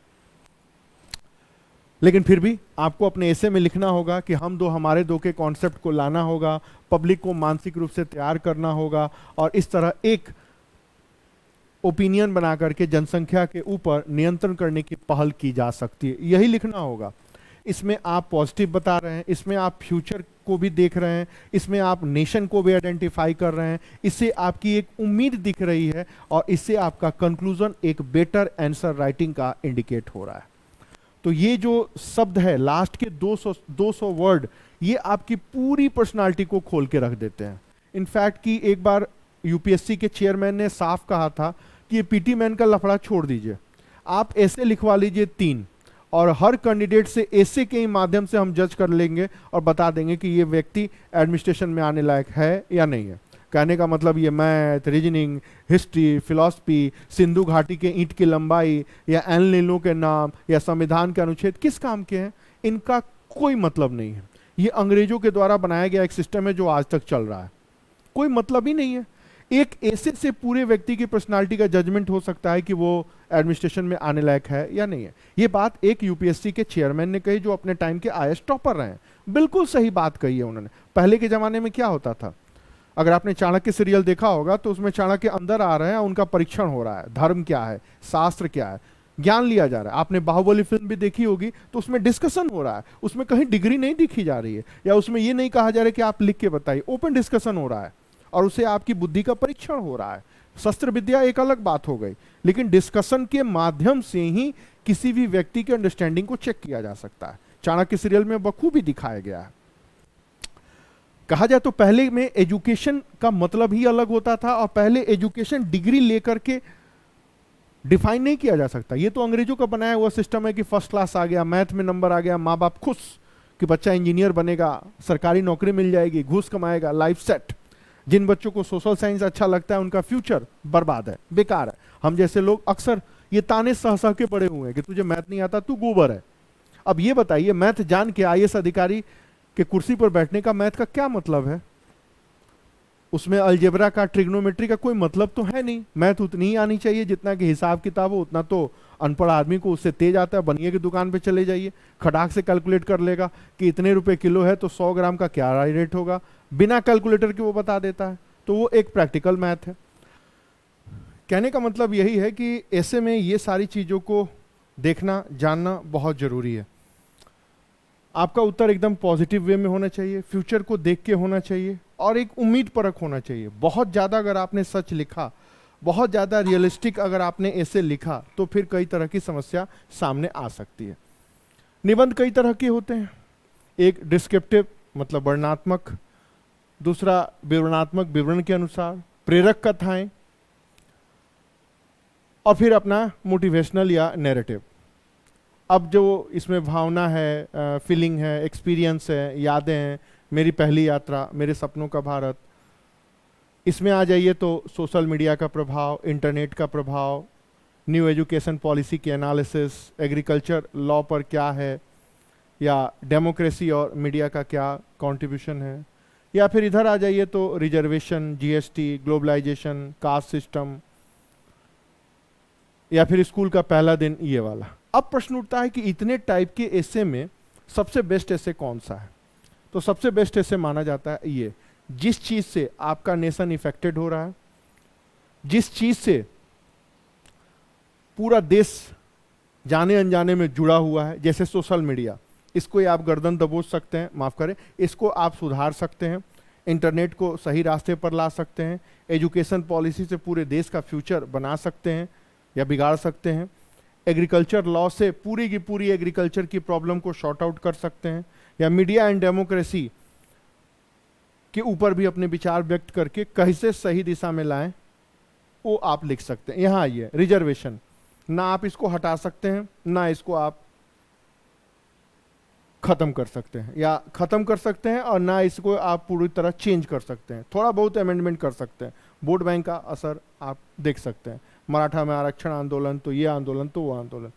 लेकिन फिर भी आपको अपने ऐसे में लिखना होगा कि हम दो हमारे दो के कॉन्सेप्ट को लाना होगा, पब्लिक को मानसिक रूप से तैयार करना होगा और इस तरह एक ओपिनियन बना करके जनसंख्या के ऊपर नियंत्रण करने की पहल की जा सकती है। यही लिखना होगा। इसमें आप पॉजिटिव बता रहे हैं, इसमें आप फ्यूचर को भी देख रहे हैं, इसमें आप नेशन को भी आइडेंटिफाई कर रहे हैं, इससे आपकी एक उम्मीद दिख रही है और इससे आपका कंक्लूजन एक बेटर आंसर राइटिंग का इंडिकेट हो रहा है। तो ये जो शब्द है लास्ट के 200 वर्ड, ये आपकी पूरी पर्सनालिटी को खोल के रख देते हैं। इनफैक्ट कि एक बार यूपीएससी के चेयरमैन ने साफ कहा था कि ये पीटी मैन का लफड़ा छोड़ दीजिए, आप ऐसे लिखवा लीजिए 3 और हर कैंडिडेट से ऐसे के ही माध्यम से हम जज कर लेंगे और बता देंगे कि ये व्यक्ति एडमिनिस्ट्रेशन में आने लायक है या नहीं है। कहने का मतलब ये math, reasoning, history, philosophy, Sindhu घाटी के ईंट की लंबाई या एन लीनो के नाम या संविधान के अनुच्छेद किस काम के हैं, इनका कोई मतलब नहीं है। ये अंग्रेजों के द्वारा बनाया गया एक सिस्टम है जो आज तक चल रहा है, कोई मतलब ही नहीं है। एक ऐसे से पूरे व्यक्ति की पर्सनालिटी का जजमेंट हो सकता है कि वो एडमिनिस्ट्रेशन में आने लायक है या नहीं है। ये बात एक यूपीएससी के चेयरमैन ने कही जो अपने टाइम के आईएएस टॉपर रहे हैं। बिल्कुल सही बात कही है उन्होंने। पहले के जमाने में क्या होता था, अगर आपने चाणक्य सीरियल देखा होगा तो उसमें चाणक्य अंदर आ रहे हैं, उनका परीक्षण हो रहा है, धर्म क्या है, शास्त्र क्या है, ज्ञान लिया जा रहा है। आपने बाहुबली फिल्म भी देखी होगी तो उसमें डिस्कशन हो रहा है, उसमें कहीं डिग्री नहीं दिखी जा रही है या उसमें ये नहीं कहा जा रहा है कि आप लिख के बताइए, ओपन डिस्कशन हो रहा है और उसे आपकी बुद्धि का परीक्षण हो रहा है। शस्त्र विद्या एक अलग बात हो गई, लेकिन डिस्कशन के माध्यम से ही किसी भी व्यक्ति के अंडरस्टैंडिंग को चेक किया जा सकता है। चाणक्य सीरियल में बखूबी दिखाया गया है। कहा जाए तो पहले में एजुकेशन का मतलब ही अलग होता था और पहले एजुकेशन डिग्री लेकर के डिफाइन नहीं किया जा सकता। ये तो अंग्रेजों का बनाया हुआ सिस्टम है कि फर्स्ट क्लास आ गया, मैथ में नंबर आ गया, माँ बाप खुश कि बच्चा इंजीनियर बनेगा, सरकारी नौकरी मिल जाएगी, घूस कमाएगा, लाइफ सेट। जिन बच्चों को सोशल साइंस अच्छा लगता है उनका फ्यूचर बर्बाद है, बेकार है। हम जैसे लोग अक्सर ये ताने सह सह के पड़े हुए हैं कि तुझे मैथ नहीं आता, तू गोबर है। अब ये बताइए, मैथ जान के आईएएस अधिकारी के कुर्सी पर बैठने का मैथ का क्या मतलब है? उसमें अलजेब्रा का, ट्रिग्नोमेट्री का कोई मतलब तो है नहीं। मैथ उतनी ही आनी चाहिए जितना कि हिसाब किताब हो, उतना तो अनपढ़ आदमी को उससे तेज आता है। बनिए की दुकान पे चले जाइए, खटाक से कैलकुलेट कर लेगा कि इतने रुपए किलो है तो 100 ग्राम का क्या रेट होगा, बिना कैलकुलेटर के वो बता देता है। तो वो एक प्रैक्टिकल मैथ है। कहने का मतलब यही है कि ऐसे में ये सारी चीजों को देखना जानना बहुत जरूरी है। आपका उत्तर एकदम पॉजिटिव वे में होना चाहिए, फ्यूचर को देख के होना चाहिए और एक उम्मीद परक होना चाहिए। बहुत ज़्यादा अगर आपने सच लिखा, बहुत ज़्यादा रियलिस्टिक अगर आपने ऐसे लिखा तो फिर कई तरह की समस्या सामने आ सकती है। निबंध कई तरह के होते हैं। एक डिस्क्रिप्टिव मतलब वर्णनात्मक, दूसरा विवरणात्मक विवरण के अनुसार, प्रेरक कथाएं, और फिर अपना मोटिवेशनल या नैरेटिव। अब जो इसमें भावना है, फीलिंग है, एक्सपीरियंस है, यादें हैं, मेरी पहली यात्रा, मेरे सपनों का भारत, इसमें आ जाइए तो सोशल मीडिया का प्रभाव, इंटरनेट का प्रभाव, न्यू एजुकेशन पॉलिसी की एनालिसिस, एग्रीकल्चर लॉ पर क्या है, या डेमोक्रेसी और मीडिया का क्या कंट्रीब्यूशन है, या फिर इधर आ जाइए तो reservation, GST, globalisation, caste system, या फिर स्कूल का पहला दिन, ये वाला। अब प्रश्न उठता है कि इतने टाइप के एसे में सबसे बेस्ट एसे कौन सा है? तो सबसे बेस्ट एसे माना जाता है ये, जिस चीज से आपका नेशन इफेक्टेड हो रहा है, जिस चीज से पूरा देश जाने अनजाने में जुड़ा हुआ है, जैसे सोशल मीडिया, इसको आप गर्दन दबोच सकते हैं, माफ करें, इसको आप सुधार सकते हैं, इंटरनेट को सही रास्ते पर ला सकते हैं, एजुकेशन पॉलिसी से पूरे देश का फ्यूचर बना सकते हैं या बिगाड़ सकते हैं, एग्रीकल्चर लॉ से पूरी की पूरी एग्रीकल्चर की प्रॉब्लम को शॉर्ट आउट कर सकते हैं, या मीडिया एंड डेमोक्रेसी के ऊपर भी अपने विचार व्यक्त करके कैसे सही दिशा में लाएं, वो आप लिख सकते हैं। यहां आइए, रिजर्वेशन, ना आप इसको हटा सकते हैं, ना इसको आप खत्म कर सकते हैं, या खत्म कर सकते हैं, और ना इसको आप पूरी तरह चेंज कर सकते हैं, थोड़ा बहुत अमेंडमेंट कर सकते हैं। वोट बैंक का असर आप देख सकते हैं, मराठा में आरक्षण आंदोलन, तो ये आंदोलन, तो वो आंदोलन।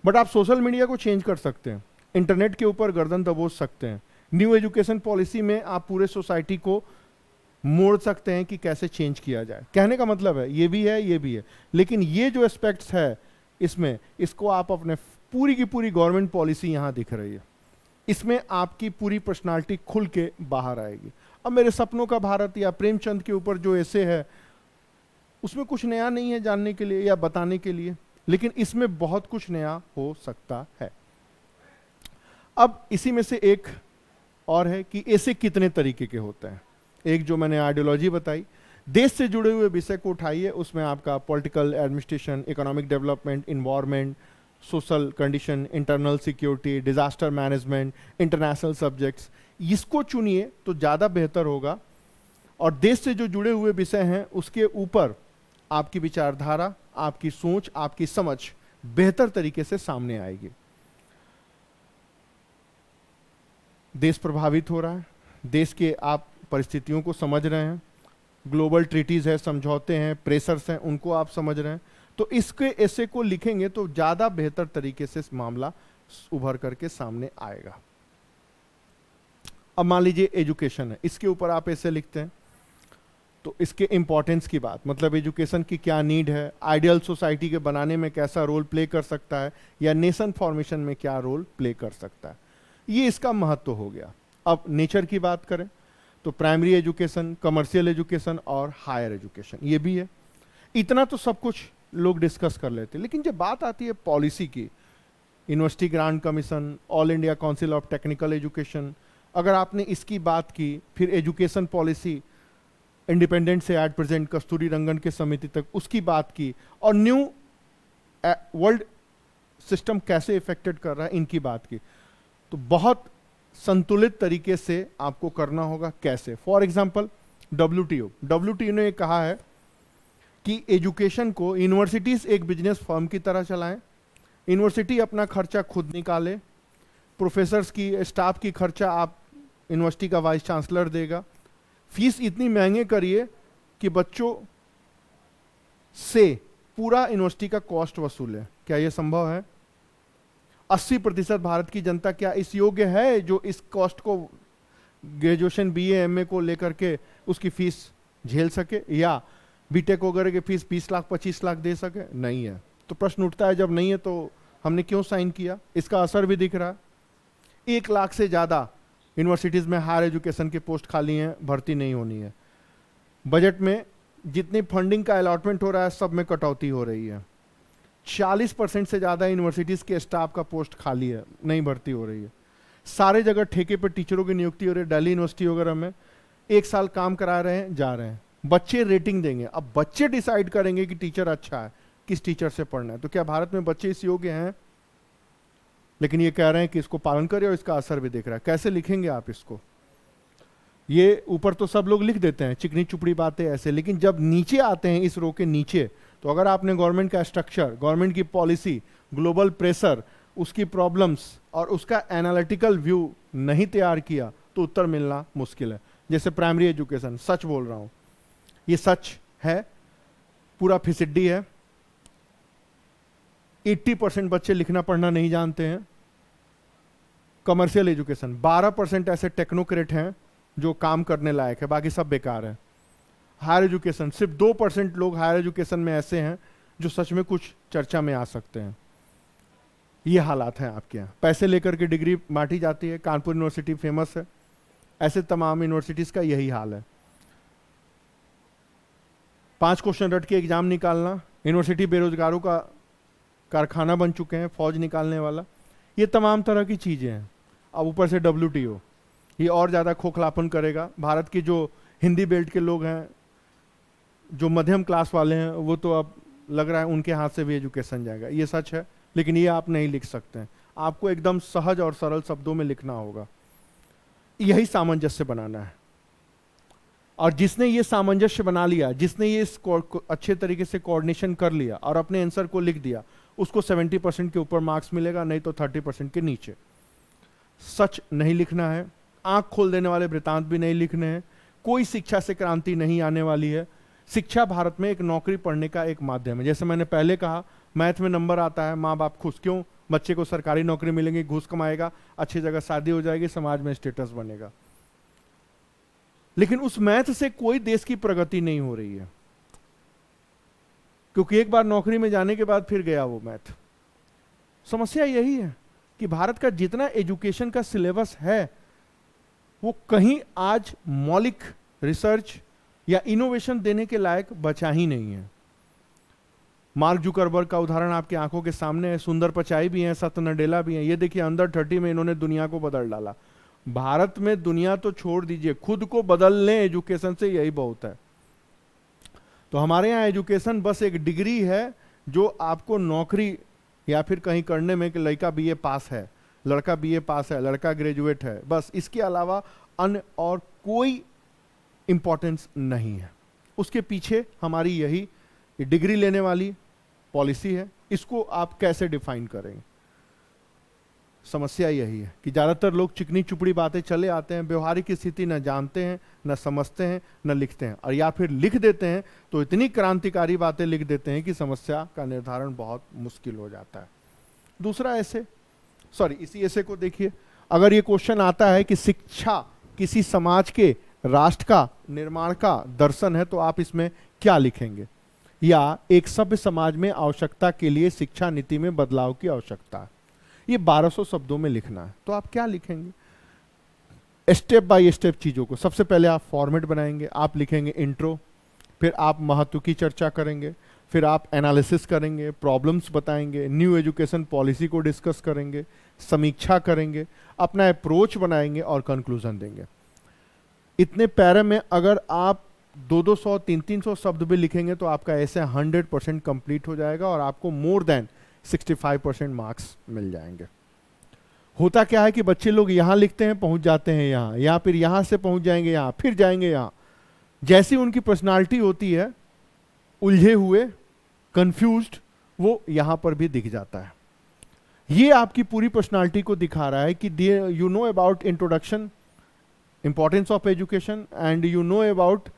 बट आप सोशल मीडिया को चेंज कर सकते हैं, इंटरनेट के ऊपर गर्दन दबोच सकते हैं, न्यू एजुकेशन पॉलिसी में आप पूरे सोसाइटी को मोड़ सकते हैं कि कैसे चेंज किया जाए। कहने का मतलब है ये भी है, ये भी है, लेकिन ये जो एस्पेक्ट्स है इसमें, इसको आप अपने पूरी की पूरी गवर्नमेंट पॉलिसी यहां दिख रही है, इसमें आपकी पूरी पर्सनालिटी खुल के बाहर आएगी। अब मेरे सपनों का भारत या प्रेमचंद के ऊपर जो ऐसे है, उसमें कुछ नया नहीं है जानने के लिए या बताने के लिए, लेकिन इसमें बहुत कुछ नया हो सकता है। अब इसी में से एक और है कि ऐसे कितने तरीके के होते हैं। एक जो मैंने आइडियोलॉजी बताई, देश से जुड़े हुए विषय को उठाइए, उसमें आपका political, administration, economic development, environment, social condition, internal security, disaster management, international subjects, इसको चुनिए तो ज़्यादा बेहतर होगा। और देश से जो जुड़े हुए विषय हैं उसके ऊपर आपकी विचारधारा, आपकी सोच, आपकी समझ बेहतर तरीके से सामने आएगी। देश प्रभावित हो रहा है, देश के आप परिस्थितियों को समझ रहे हैं, ग्लोबल ट्रीटीज है, समझौते हैं, प्रेशर्स हैं, उनको आप समझ रहे हैं, तो इसके ऐसे को लिखेंगे तो ज़्यादा बेहतर तरीके से इस मामला उभर करके सामने आएगा। अब मान लीजिए एजुकेशन है, इसके ऊपर आप ऐसे लिखते हैं तो इसके इंपॉर्टेंस की बात, मतलब एजुकेशन की क्या नीड है, आइडियल सोसाइटी के बनाने में कैसा रोल प्ले कर सकता है, या नेशन फॉर्मेशन में क्या रोल प्ले कर सकता है, ये इसका महत्व हो गया। अब नेचर की बात करें तो प्राइमरी एजुकेशन, कमर्शियल एजुकेशन और हायर एजुकेशन, ये भी है। इतना तो सब कुछ लोग डिस्कस कर लेते हैं, लेकिन जब बात आती है पॉलिसी की, university grant commission, all India council of technical education, अगर आपने इसकी बात की, फिर एजुकेशन पॉलिसी इंडिपेंडेंट से एट प्रेजेंट कस्तूरी रंगन के समिति तक उसकी बात की, और न्यू वर्ल्ड सिस्टम कैसे इफेक्टेड कर रहा है इनकी बात की, तो बहुत संतुलित तरीके से आपको करना होगा। कैसे? फॉर एग्जाम्पल WTO ने कहा है कि एजुकेशन को यूनिवर्सिटीज एक बिजनेस फर्म की तरह चलाएं, यूनिवर्सिटी अपना खर्चा खुद निकाले, प्रोफेसर्स की, स्टाफ की खर्चा आप यूनिवर्सिटी का वाइस चांसलर देगा, फीस इतनी महंगे करिए कि बच्चों से पूरा यूनिवर्सिटी का कॉस्ट वसूले। क्या यह संभव है? 80% भारत की जनता क्या इस योग्य है जो इस कॉस्ट को, ग्रेजुएशन BA MA को लेकर के उसकी फीस झेल सके, या बीटेक वगैरह की फीस 20 लाख 25 लाख दे सके? नहीं है। तो प्रश्न उठता है, जब नहीं है तो हमने क्यों साइन किया? इसका असर भी दिख रहा है। 1 लाख से ज़्यादा यूनिवर्सिटीज़ में हायर एजुकेशन के पोस्ट खाली हैं, भर्ती नहीं होनी है। बजट में जितनी फंडिंग का अलॉटमेंट हो रहा है सब में कटौती हो रही है। 40% से ज़्यादा यूनिवर्सिटीज़ के स्टाफ का पोस्ट खाली है, नहीं भर्ती हो रही है। सारे जगह ठेके पर टीचरों की नियुक्ति हो रही है। दिल्ली यूनिवर्सिटी वगैरह में 1 साल काम करा रहे हैं, जा रहे हैं। बच्चे रेटिंग देंगे, अब बच्चे डिसाइड करेंगे कि टीचर अच्छा है, किस टीचर से पढ़ना है। तो क्या भारत में बच्चे इस योग्य हैं? लेकिन ये कह रहे हैं कि इसको पालन करें और इसका असर भी दिख रहा है। कैसे लिखेंगे आप इसको? ये ऊपर तो सब लोग लिख देते हैं चिकनी चुपड़ी बातें ऐसे, लेकिन जब नीचे आते हैं इस रो के नीचे, तो अगर आपने गवर्नमेंट का स्ट्रक्चर, गवर्नमेंट की पॉलिसी, ग्लोबल प्रेशर, उसकी प्रॉब्लम्स और उसका एनालिटिकल व्यू नहीं तैयार किया तो उत्तर मिलना मुश्किल है। जैसे प्राइमरी एजुकेशन, सच बोल रहा हूं, ये सच है, पूरा फिसिड्डी है। 80% बच्चे लिखना पढ़ना नहीं जानते हैं। कमर्शियल एजुकेशन, 12% ऐसे टेक्नोक्रेट हैं जो काम करने लायक है, बाकी सब बेकार है। हायर एजुकेशन, सिर्फ 2% लोग हायर एजुकेशन में ऐसे हैं जो सच में कुछ चर्चा में आ सकते हैं। ये हालात हैं आपके यहाँ। पैसे लेकर के डिग्री बांटी जाती है, कानपुर यूनिवर्सिटी फेमस है, ऐसे तमाम यूनिवर्सिटीज का यही हाल है। 5 क्वेश्चन रट के एग्जाम निकालना, यूनिवर्सिटी बेरोजगारों का कारखाना बन चुके हैं, फौज निकालने वाला, ये तमाम तरह की चीजें हैं। अब ऊपर से WTO, ये और ज्यादा खोखलापन करेगा। भारत के जो हिंदी बेल्ट के लोग हैं, जो मध्यम क्लास वाले हैं, वो तो अब लग रहा है उनके हाथ से भी एजुकेशन जाएगा। ये सच है, लेकिन ये आप नहीं लिख सकते हैं। आपको एकदम सहज और सरल शब्दों में लिखना होगा। यही सामंजस्य बनाना है। और जिसने ये सामंजस्य बना लिया, जिसने ये अच्छे तरीके से कोऑर्डिनेशन कर लिया और अपने आंसर को लिख दिया, उसको 70% के ऊपर मार्क्स मिलेगा, नहीं तो 30% के नीचे। सच नहीं लिखना है, आंख खोल देने वाले वृतांत भी नहीं लिखने हैं। कोई शिक्षा से क्रांति नहीं आने वाली है। शिक्षा भारत में एक नौकरी पढ़ने का एक माध्यम है। जैसे मैंने पहले कहा, मैथ में नंबर आता है, माँ बाप खुश क्यों, बच्चे को सरकारी नौकरी मिलेगी, घूस कमाएगा, अच्छी जगह शादी हो जाएगी, समाज में स्टेटस बनेगा। लेकिन उस मैथ से कोई देश की प्रगति नहीं हो रही है, क्योंकि एक बार नौकरी में जाने के बाद फिर गया वो मैथ। समस्या यही है कि भारत का जितना एजुकेशन का सिलेबस है, वो कहीं आज मौलिक रिसर्च या इनोवेशन देने के लायक बचा ही नहीं है। मार्क जुकरबर्ग का उदाहरण आपकी आंखों के सामने है। सुंदर पिचाई भी है, सत्य नडेला भी है। ये देखिए, अंडर 30 में इन्होंने दुनिया को बदल डाला। भारत में दुनिया तो छोड़ दीजिए, खुद को बदल लें एजुकेशन से, यही बहुत है। तो हमारे यहाँ एजुकेशन बस एक डिग्री है जो आपको नौकरी या फिर कहीं करने में, कि लड़का BA पास है, लड़का BA पास है, लड़का ग्रेजुएट है, बस इसके अलावा अन्य और कोई इंपॉर्टेंस नहीं है। उसके पीछे हमारी यही डिग्री लेने वाली पॉलिसी है। इसको आप कैसे डिफाइन करेंगे? समस्या यही है कि ज्यादातर लोग चिकनी चुपड़ी बातें चले आते हैं, व्यवहारिक स्थिति न जानते हैं, न समझते हैं, न लिखते हैं, और या फिर लिख देते हैं तो इतनी क्रांतिकारी बातें लिख देते हैं कि समस्या का निर्धारण बहुत मुश्किल हो जाता है। दूसरा ऐसे, इसी ऐसे को देखिए, अगर ये क्वेश्चन आता है कि शिक्षा किसी समाज के, राष्ट्र का निर्माण का दर्शन है, तो आप इसमें क्या लिखेंगे? या एक सभ्य समाज में आवश्यकता के लिए शिक्षा नीति में बदलाव की आवश्यकता है। ये 1200 शब्दों में लिखना है, तो आप क्या लिखेंगे? स्टेप बाय स्टेप चीजों को, सबसे पहले आप फॉर्मेट बनाएंगे, आप लिखेंगे इंट्रो, फिर आप महत्व की चर्चा करेंगे, फिर आप एनालिसिस करेंगे, प्रॉब्लम्स बताएंगे, न्यू एजुकेशन पॉलिसी को डिस्कस करेंगे, समीक्षा करेंगे, अपना अप्रोच बनाएंगे और कंक्लूजन देंगे। इतने पैरे में अगर आप 200, 300 शब्द भी लिखेंगे तो आपका ऐसे 100% कंप्लीट हो जाएगा और आपको मोर देन 65% मार्क्स मिल जाएंगे। होता क्या है कि बच्चे लोग यहां लिखते हैं, पहुंच जाते हैं यहां, या फिर यहां से पहुंच जाएंगे यहां, फिर जाएंगे यहां। जैसी उनकी पर्सनालिटी होती है, उलझे हुए, कंफ्यूज्ड, वो यहां पर भी दिख जाता है। ये आपकी पूरी पर्सनालिटी को दिखा रहा है कि you know about introduction, importance of education, and you know about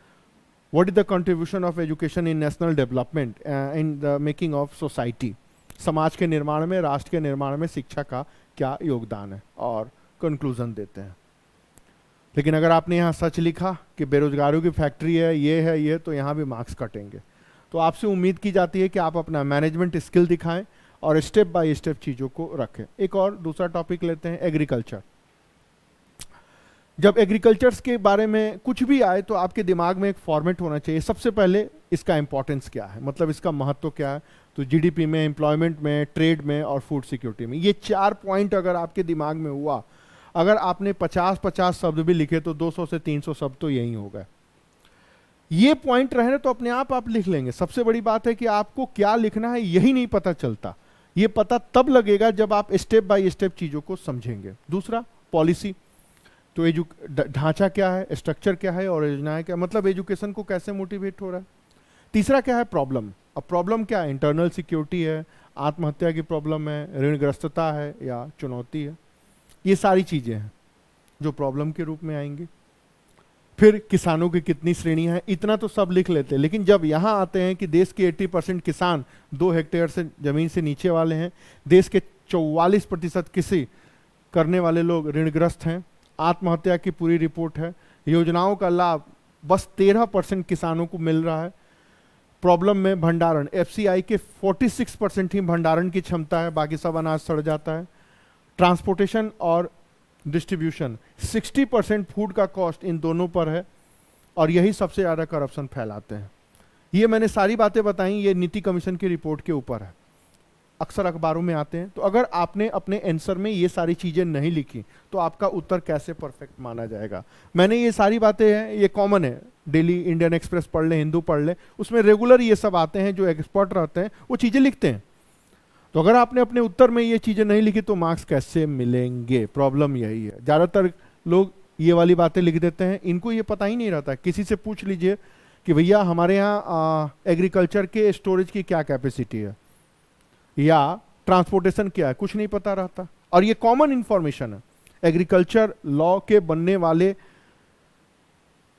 what is the contribution of education in national development, in the making of society। समाज के निर्माण में, राष्ट्र के निर्माण में शिक्षा का क्या योगदान है, और कंक्लूजन देते हैं। लेकिन अगर आपने यहाँ सच लिखा कि बेरोजगारों की फैक्ट्री है, ये, तो यहाँ भी मार्क्स कटेंगे। तो आपसे उम्मीद की जाती है कि आप अपना मैनेजमेंट स्किल दिखाएं और स्टेप बाय स्टेप चीज़ों को रखें। एक और दूसरा टॉपिक लेते हैं, एग्रीकल्चर। जब एग्रीकल्चर्स के बारे में कुछ भी आए तो आपके दिमाग में एक फॉर्मेट होना चाहिए। सबसे पहले इसका इंपॉर्टेंस क्या है, मतलब इसका महत्व क्या है। तो जीडीपी में, एम्प्लॉयमेंट में, ट्रेड में और फूड सिक्योरिटी में, ये 4 पॉइंट अगर आपके दिमाग में हुआ, अगर आपने 50-50 शब्द भी लिखे तो 200 से 300 शब्द तो यही हो गए। ये पॉइंट रहे तो अपने आप लिख लेंगे। सबसे बड़ी बात है कि आपको क्या लिखना है यही नहीं पता चलता। ये पता तब लगेगा जब आप स्टेप बाय स्टेप चीजों को समझेंगे। दूसरा, पॉलिसी। तो ढांचा क्या है, स्ट्रक्चर क्या है और योजनाएं क्या, मतलब एजुकेशन को कैसे मोटिवेट हो रहा है। तीसरा क्या है, प्रॉब्लम। अब प्रॉब्लम क्या है, इंटरनल सिक्योरिटी है, आत्महत्या की प्रॉब्लम है, ऋणग्रस्तता है या चुनौती है। ये सारी चीजें हैं जो प्रॉब्लम के रूप में आएंगी। फिर किसानों की कितनी श्रेणियां हैं, इतना तो सब लिख लेते हैं, लेकिन जब यहां आते हैं कि देश के 80% किसान 2 हेक्टेयर से जमीन से नीचे वाले हैं, देश के 44% कृषि करने वाले लोग ऋणग्रस्त हैं, आत्महत्या की पूरी रिपोर्ट है, योजनाओं का लाभ बस 13% किसानों को मिल रहा है, प्रॉब्लम में भंडारण, एफसीआई के 46% ही भंडारण की क्षमता है, बाकी सब अनाज सड़ जाता है, ट्रांसपोर्टेशन और डिस्ट्रीब्यूशन 60% फूड का कॉस्ट इन दोनों पर है, और यही सबसे ज़्यादा करप्शन फैलाते हैं। ये मैंने सारी बातें बताई, ये नीति कमीशन की रिपोर्ट के ऊपर है, अक्सर अखबारों में आते हैं। तो अगर आपने अपने आंसर में ये सारी चीज़ें नहीं लिखी तो आपका उत्तर कैसे परफेक्ट माना जाएगा। मैंने ये सारी बातें हैं, ये कॉमन है, डेली इंडियन एक्सप्रेस पढ़ ले, हिंदू पढ़ ले, उसमें रेगुलर ये सब आते हैं, जो एक्सपर्ट रहते हैं वो चीज़ें लिखते हैं। तो अगर आपने अपने उत्तर में ये चीज़ें नहीं लिखी तो मार्क्स कैसे मिलेंगे, प्रॉब्लम यही है। ज़्यादातर लोग ये वाली बातें लिख देते हैं, इनको ये पता ही नहीं रहता। किसी से पूछ लीजिए कि भैया हमारे यहाँ एग्रीकल्चर के स्टोरेज की क्या कैपेसिटी है या ट्रांसपोर्टेशन क्या है, कुछ नहीं पता रहता। और ये कॉमन इंफॉर्मेशन है, एग्रीकल्चर लॉ के बनने वाले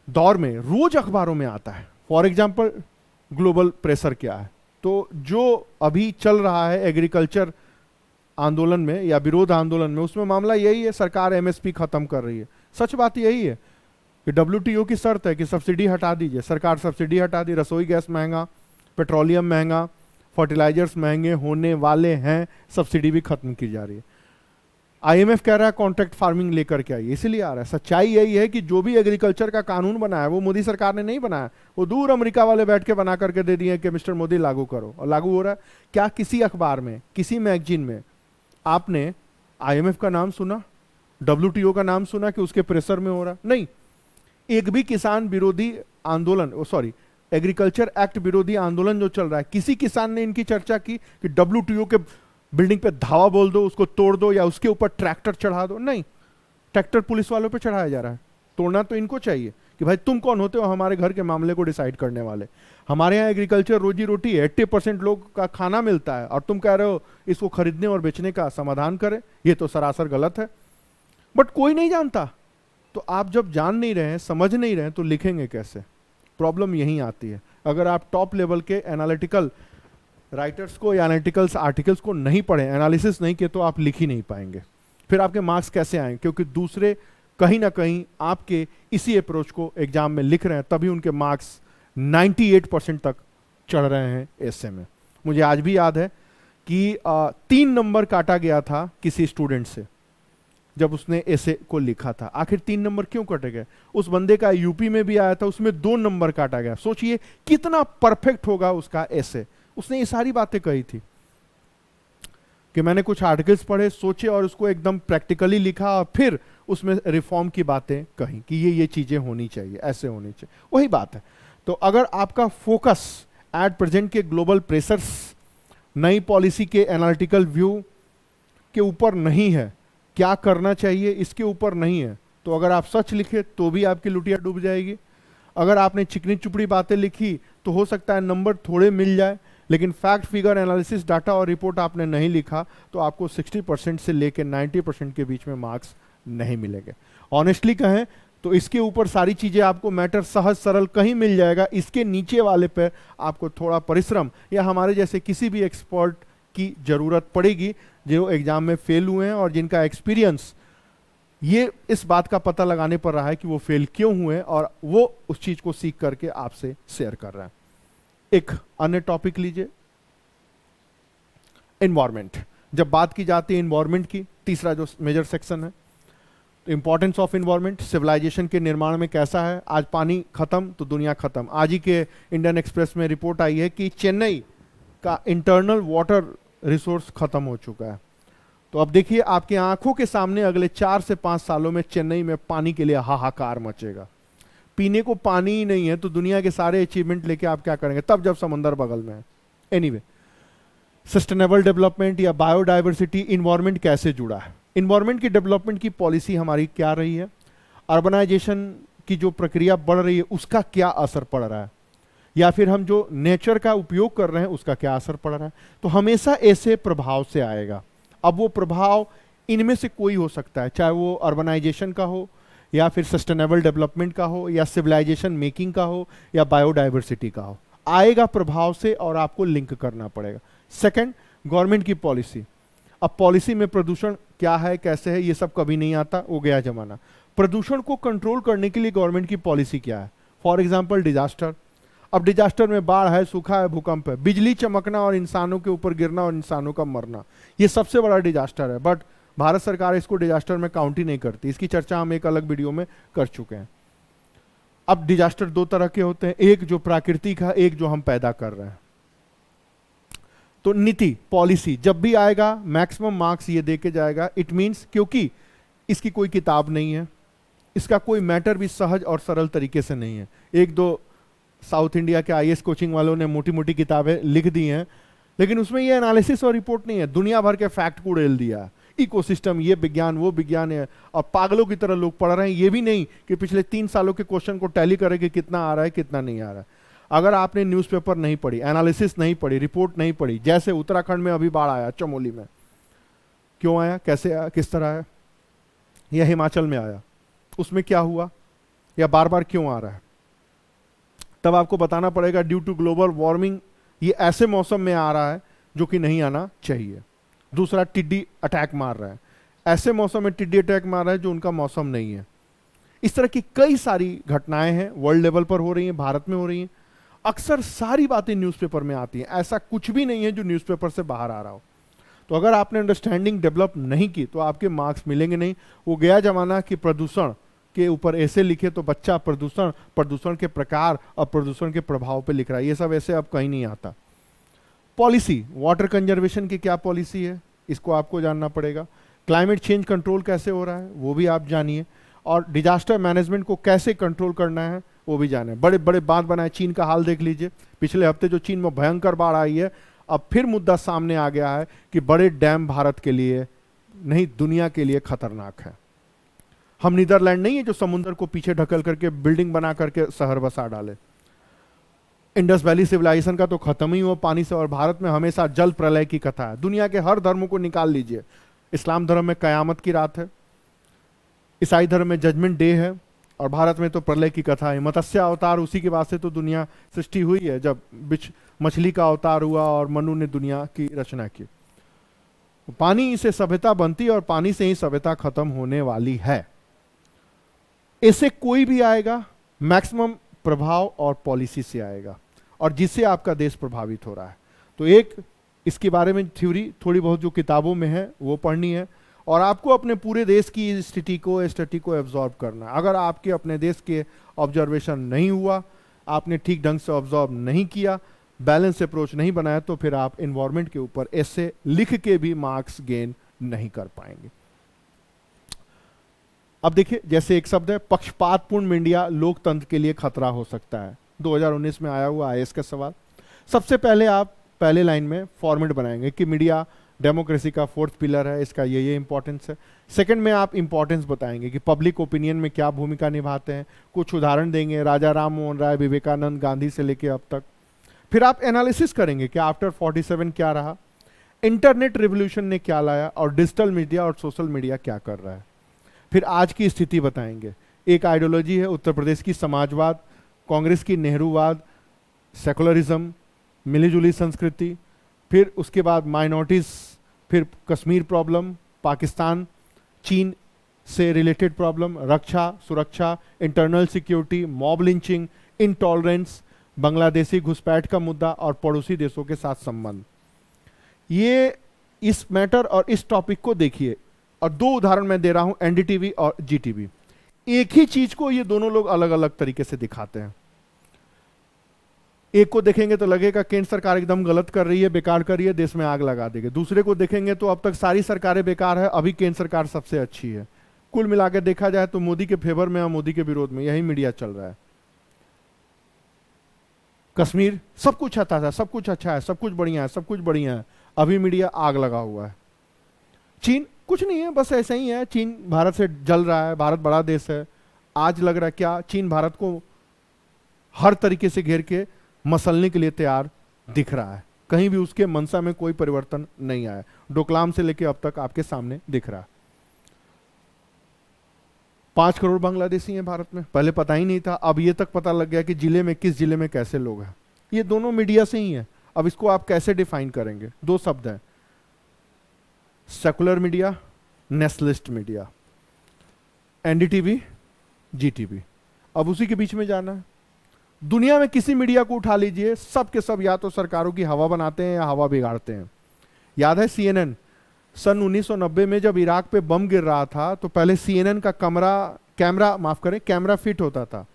दौर में रोज अखबारों में आता है। फॉर एग्जाम्पल ग्लोबल प्रेशर क्या है, तो जो अभी चल रहा है एग्रीकल्चर आंदोलन में या विरोध आंदोलन में, उसमें मामला यही है, सरकार एमएसपी खत्म कर रही है। सच बात यही है कि डब्ल्यूटीओ की शर्त है कि सब्सिडी हटा दीजिए, सरकार सब्सिडी हटा दी, रसोई गैस महंगा, पेट्रोलियम महंगा, फर्टिलाइजर्स महंगे होने वाले हैं, सब्सिडी भी खत्म की जा रही है। आईएमएफ कह रहा है कॉन्ट्रैक्ट फार्मिंग लेकर के आइए, इसीलिए आ रहा है। सच्चाई यही है कि जो भी एग्रीकल्चर का कानून बना है वो मोदी सरकार ने नहीं बनाया, वो दूर अमेरिका वाले बैठ के बना करके दे दिए कि मिस्टर मोदी लागू करो, और लागू हो रहा है। क्या किसी अखबार में, किसी मैगजीन में आपने आईएमएफ का नाम सुना, डब्ल्यूटीओ का नाम सुना कि उसके प्रेशर में हो रहा? नहीं। एक भी किसान विरोधी आंदोलन, सॉरी एग्रीकल्चर एक्ट विरोधी आंदोलन जो चल रहा है, किसी किसान ने इनकी चर्चा की कि डब्ल्यूटीओ के बिल्डिंग पे धावा बोल दो, उसको तोड़ दो, या उसके ऊपर ट्रैक्टर चढ़ा दो? नहीं, ट्रैक्टर पुलिस वालों पे चढ़ाया जा रहा है। तोड़ना तो इनको चाहिए कि भाई तुम कौन होते हो हमारे घर के मामले को डिसाइड करने वाले। हमारे यहाँ एग्रीकल्चर रोजी रोटी है, 80% लोग का खाना मिलता है, और तुम कह रहे हो इसको खरीदने और बेचने का समाधान करें, ये तो सरासर गलत है। बट कोई नहीं जानता, तो आप जब जान नहीं रहे हैं, समझ नहीं रहे हैं, तो लिखेंगे कैसे? प्रॉब्लम यहीं आती है। अगर आप टॉप लेवल के एनालिटिकल राइटर्स को या एनालिटिकल्स आर्टिकल्स को नहीं पढ़े, एनालिसिस नहीं किए, तो आप लिख ही नहीं पाएंगे। फिर आपके मार्क्स कैसे आएंगे? क्योंकि दूसरे कहीं ना कहीं आपके इसी अप्रोच को एग्जाम में लिख रहे हैं, तभी उनके मार्क्स 98% तक चढ़ रहे हैं ऐसे में। मुझे आज भी याद है कि 3 नंबर काटा गया था किसी स्टूडेंट से जब उसने ऐसे को लिखा था। आखिर 3 नंबर क्यों कटे गए? उस बंदे का यूपी में भी आया था, उसमें 2 नंबर काटा गया। सोचिए कितना परफेक्ट होगा उसका ऐसे। उसने ये सारी बातें कही थी कि मैंने कुछ आर्टिकल्स पढ़े, सोचे और उसको एकदम प्रैक्टिकली लिखा, और फिर उसमें रिफॉर्म की बातें कही कि ये चीजें होनी चाहिए, ऐसे होनी चाहिए। वही बात है। तो अगर आपका फोकस एट प्रेजेंट के ग्लोबल प्रेशर्स, नई पॉलिसी के एनालिटिकल व्यू के ऊपर नहीं है, क्या करना चाहिए इसके ऊपर नहीं है, तो अगर आप सच लिखे तो भी आपकी लुटिया डूब जाएगी। अगर आपने चिकनी चुपड़ी बातें लिखी तो हो सकता है नंबर थोड़े मिल जाए, लेकिन फैक्ट, फिगर, एनालिसिस, डाटा और रिपोर्ट आपने नहीं लिखा तो आपको 60% से लेकर 90% के बीच में मार्क्स नहीं मिलेंगे। ऑनेस्टली कहें तो इसके ऊपर सारी चीजें आपको मैटर सहज सरल कहीं मिल जाएगा। इसके नीचे वाले पे आपको थोड़ा परिश्रम या हमारे जैसे किसी भी एक्सपर्ट की जरूरत पड़ेगी जो एग्जाम में फेल हुए हैं और जिनका एक्सपीरियंस ये इस बात का पता लगाने पर रहा है कि वो फेल क्यों हुए और वो उस चीज को सीख करके आपसे शेयर कर रहा है। एक अन्य टॉपिक लीजिए, एनवायरमेंट। जब बात की जाती है एनवायरमेंट की, तीसरा जो मेजर सेक्शन है, इंपॉर्टेंस ऑफ एनवायरमेंट, सिविलाइजेशन के निर्माण में कैसा है। आज पानी खत्म तो दुनिया खत्म। आज ही के इंडियन एक्सप्रेस में रिपोर्ट आई है कि चेन्नई का इंटरनल वाटर रिसोर्स खत्म हो चुका है। तो अब देखिए आपकी आंखों के सामने अगले 4 से 5 सालों में चेन्नई में पानी के लिए हाहाकार मचेगा। पीने को पानी ही नहीं है तो दुनिया के सारे अचीवमेंट लेके आप क्या करेंगे, तब जब समंदर बगल में है। एनीवे, सस्टेनेबल डेवलपमेंट या बायोडाइवर्सिटी, इन्वायरमेंट कैसे जुड़ा है, इन्वायरमेंट की डेवलपमेंट की पॉलिसी हमारी क्या रही है। अर्बनाइजेशन की जो प्रक्रिया बढ़ रही है उसका क्या असर पड़ रहा है, या फिर हम जो नेचर का उपयोग कर रहे हैं उसका क्या असर पड़ रहा है। तो हमेशा ऐसे प्रभाव से आएगा। अब वो प्रभाव इनमें से कोई हो सकता है, चाहे वो अर्बनाइजेशन का हो, या फिर सस्टेनेबल डेवलपमेंट का हो, या सिविलाइजेशन मेकिंग का हो, या बायोडाइवर्सिटी का हो। आएगा प्रभाव से और आपको लिंक करना पड़ेगा। सेकंड, गवर्नमेंट की पॉलिसी। अब पॉलिसी में प्रदूषण क्या है, कैसे है, ये सब कभी नहीं आता, वो गया जमाना। प्रदूषण को कंट्रोल करने के लिए गवर्नमेंट की पॉलिसी क्या है? For example disaster. अब डिजास्टर में बाढ़ है, सूखा है, भूकंप है, बिजली चमकना और इंसानों के ऊपर गिरना और इंसानों का मरना, ये सबसे बड़ा डिजास्टर है। बट भारत सरकार इसको डिजास्टर में काउंट ही नहीं करती। इसकी चर्चा हम एक अलग वीडियो में कर चुके हैं। अब डिजास्टर दो तरह के होते हैं, एक जो प्राकृतिक है, एक जो हम पैदा कर रहे हैं। तो नीति, पॉलिसी जब भी आएगा मैक्सिमम मार्क्स ये दे के जाएगा। इट मीन्स क्योंकि इसकी कोई किताब नहीं है, इसका कोई मैटर भी सहज और सरल तरीके से नहीं है। एक दो साउथ इंडिया के आईएएस कोचिंग वालों ने मोटी मोटी किताबें लिख दी हैं, लेकिन उसमें ये एनालिसिस और रिपोर्ट नहीं है, दुनिया भर के फैक्ट को उड़ेल दिया है। इकोसिस्टम, ये विज्ञान, वो विज्ञान है, और पागलों की तरह लोग पढ़ रहे हैं। ये भी नहीं कि पिछले 3 सालों के क्वेश्चन को टैली करें कि कितना आ रहा है कितना नहीं आ रहा है। अगर आपने न्यूज़पेपर नहीं पढ़ी, एनालिसिस नहीं पढ़ी, रिपोर्ट नहीं पढ़ी, जैसे उत्तराखंड में अभी बाढ़ आया चमोली में, क्यों आया, कैसे आया, किस तरह आया, या हिमाचल में आया, उसमें क्या हुआ, या बार बार क्यों आ रहा है, तब आपको बताना पड़ेगा ड्यू टू ग्लोबल वार्मिंग ये ऐसे मौसम में आ रहा है जो कि नहीं आना चाहिए। दूसरा, टिड्डी अटैक मार रहा है, ऐसे मौसम में टिड्डी अटैक मार रहा है जो उनका मौसम नहीं है। इस तरह की कई सारी घटनाएं हैं, वर्ल्ड लेवल पर हो रही हैं, भारत में हो रही हैं। अक्सर सारी बातें न्यूज़पेपर में आती हैं, ऐसा कुछ भी नहीं है जो न्यूज़पेपर से बाहर आ रहा हो। तो अगर आपने अंडरस्टैंडिंग डेवलप नहीं की तो आपके मार्क्स मिलेंगे नहीं। वो गया जमाना कि प्रदूषण के ऊपर ऐसे लिखे तो बच्चा प्रदूषण, प्रदूषण के प्रकार और प्रदूषण के प्रभाव पे लिख रहा है, ये सब ऐसे अब कहीं नहीं आता। पॉलिसी, वाटर कंजर्वेशन की क्या पॉलिसी है, इसको आपको जानना पड़ेगा। क्लाइमेट चेंज कंट्रोल कैसे हो रहा है वो भी आप जानिए, और डिजास्टर मैनेजमेंट को कैसे कंट्रोल करना है वो भी जाने। बड़े बड़े बांध बनाए, चीन का हाल देख लीजिए, पिछले हफ्ते जो चीन में भयंकर बाढ़ आई है, अब फिर मुद्दा सामने आ गया है कि बड़े डैम भारत के लिए नहीं दुनिया के लिए खतरनाक है। हम नीदरलैंड नहीं है जो समुद्र को पीछे ढकल करके बिल्डिंग बना करके शहर बसा डाले। इंडस वैली सिविलाइजेशन का तो खत्म ही हुआ पानी से, और भारत में हमेशा जल प्रलय की कथा है। दुनिया के हर धर्मों को निकाल लीजिए, इस्लाम धर्म में कयामत की रात है, ईसाई धर्म में जजमेंट डे है, और भारत में तो प्रलय की कथा है। मत्स्य अवतार उसी के वास्ते तो दुनिया सृष्टि हुई है, जब मछली का अवतार हुआ और मनु ने दुनिया की रचना की। पानी से सभ्यता बनती और पानी से ही सभ्यता खत्म होने वाली है। ऐसे कोई भी आएगा मैक्सिमम प्रभाव और पॉलिसी से आएगा, और जिससे आपका देश प्रभावित हो रहा है। तो एक इसके बारे में थ्योरी थोड़ी बहुत जो किताबों में है वो पढ़नी है, और आपको अपने पूरे देश की स्थिति को एब्जॉर्ब करना है। अगर आपके अपने देश के ऑब्जर्वेशन नहीं हुआ, आपने ठीक ढंग से ऑब्जॉर्व नहीं किया, बैलेंस अप्रोच नहीं बनाया, तो फिर आप एनवायरनमेंट के ऊपर ऐसे लिख के भी मार्क्स गेन नहीं कर पाएंगे। अब देखिए, जैसे एक शब्द है पक्षपातपूर्ण मीडिया लोकतंत्र के लिए खतरा हो सकता है, 2019 में आया हुआ आईएएस का सवाल। सबसे पहले आप पहले लाइन में फॉर्मेट बनाएंगे कि मीडिया डेमोक्रेसी का 4th पिलर है, इसका ये इंपॉर्टेंस है। सेकंड में आप इंपॉर्टेंस बताएंगे कि पब्लिक ओपिनियन में क्या भूमिका निभाते हैं, कुछ उदाहरण देंगे राजा राम मोहन राय, विवेकानंद, गांधी से लेके अब तक। फिर आप एनालिसिस करेंगे कि आफ्टर 47 क्या रहा, इंटरनेट रिवोल्यूशन ने क्या लाया, और डिजिटल मीडिया और सोशल मीडिया क्या कर रहा है। फिर आज की स्थिति बताएंगे। एक आइडियोलॉजी है उत्तर प्रदेश की समाजवाद, कांग्रेस की नेहरूवाद, सेकुलरिज्म, मिलीजुली संस्कृति, फिर उसके बाद माइनॉरिटीज, फिर कश्मीर प्रॉब्लम, पाकिस्तान, चीन से रिलेटेड प्रॉब्लम, रक्षा सुरक्षा, internal security, mob lynching, intolerance, Bangladeshi घुसपैठ का मुद्दा, और पड़ोसी देशों के साथ संबंध। ये इस मैटर और इस टॉपिक को देखिए, और 2 उदाहरण मैं दे रहा हूं, एनडीटीवी और जीटीवी। एक ही चीज को ये दोनों लोग अलग अलग तरीके से दिखाते हैं। एक को देखेंगे तो लगेगा केंद्र सरकार एकदम गलत कर रही है, बेकार कर रही है, देश में आग लगा देगी। दूसरे को देखेंगे तो अब तक सारी सरकारें बेकार है, अभी केंद्र सरकार सबसे अच्छी है। कुल मिलाकर देखा जाए तो मोदी के फेवर में और मोदी के विरोध में यही मीडिया चल रहा है। कश्मीर सब कुछ अच्छा था, सब कुछ अच्छा है, सब कुछ बढ़िया है, सब कुछ बढ़िया है, अभी मीडिया आग लगा हुआ है। चीन कुछ नहीं है, बस ऐसे ही है, चीन भारत से जल रहा है, भारत बड़ा देश है, आज लग रहा है क्या चीन भारत को हर तरीके से घेर के मसलने के लिए तैयार दिख रहा है। कहीं भी उसके मंशा में कोई परिवर्तन नहीं आया। डोकलाम से लेकर अब तक आपके सामने दिख रहा है। 5 करोड़ बांग्लादेशी हैं भारत में, पहले पता ही नहीं था, अब ये तक पता लग गया कि जिले में किस जिले में कैसे लोग हैं। ये दोनों मीडिया से ही है। अब इसको आप कैसे डिफाइन करेंगे? 2 शब्द हैं, secular media, nationalist media, NDTV, Zee TV. अब उसी के बीच में जाना है। दुनिया में किसी मीडिया को उठा लीजिए, सब के सब या तो सरकारों की हवा बनाते हैं या हवा बिगाड़ते हैं। याद है सीएनएन सन 1990 में जब इराक पे बम गिर रहा था तो पहले सीएनएन का कैमरा फिट होता था,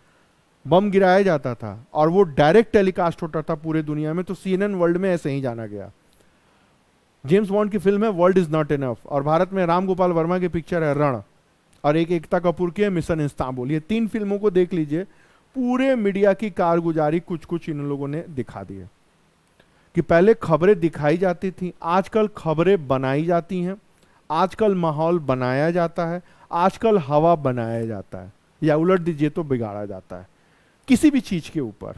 बम गिराया जाता था और वो डायरेक्ट टेलीकास्ट होता था पूरे दुनिया में। तो सीएनएन वर्ल्ड में ऐसे ही जाना गया। जेम्स बॉन्ड की फिल्म है वर्ल्ड इज नॉट इनफ, और भारत में राम गोपाल वर्मा की पिक्चर है रण, और एक एकता कपूर की है मिशन इस्तांबुल। ये 3 फिल्मों को देख लीजिए, पूरे मीडिया की कारगुजारी कुछ कुछ इन लोगों ने दिखा दी है। कि पहले खबरें दिखाई जाती थी, आजकल खबरें बनाई जाती हैं, आजकल माहौल बनाया जाता है, आजकल हवा बनाया जाता है, या उलट दीजिए तो बिगाड़ा जाता है किसी भी चीज के ऊपर।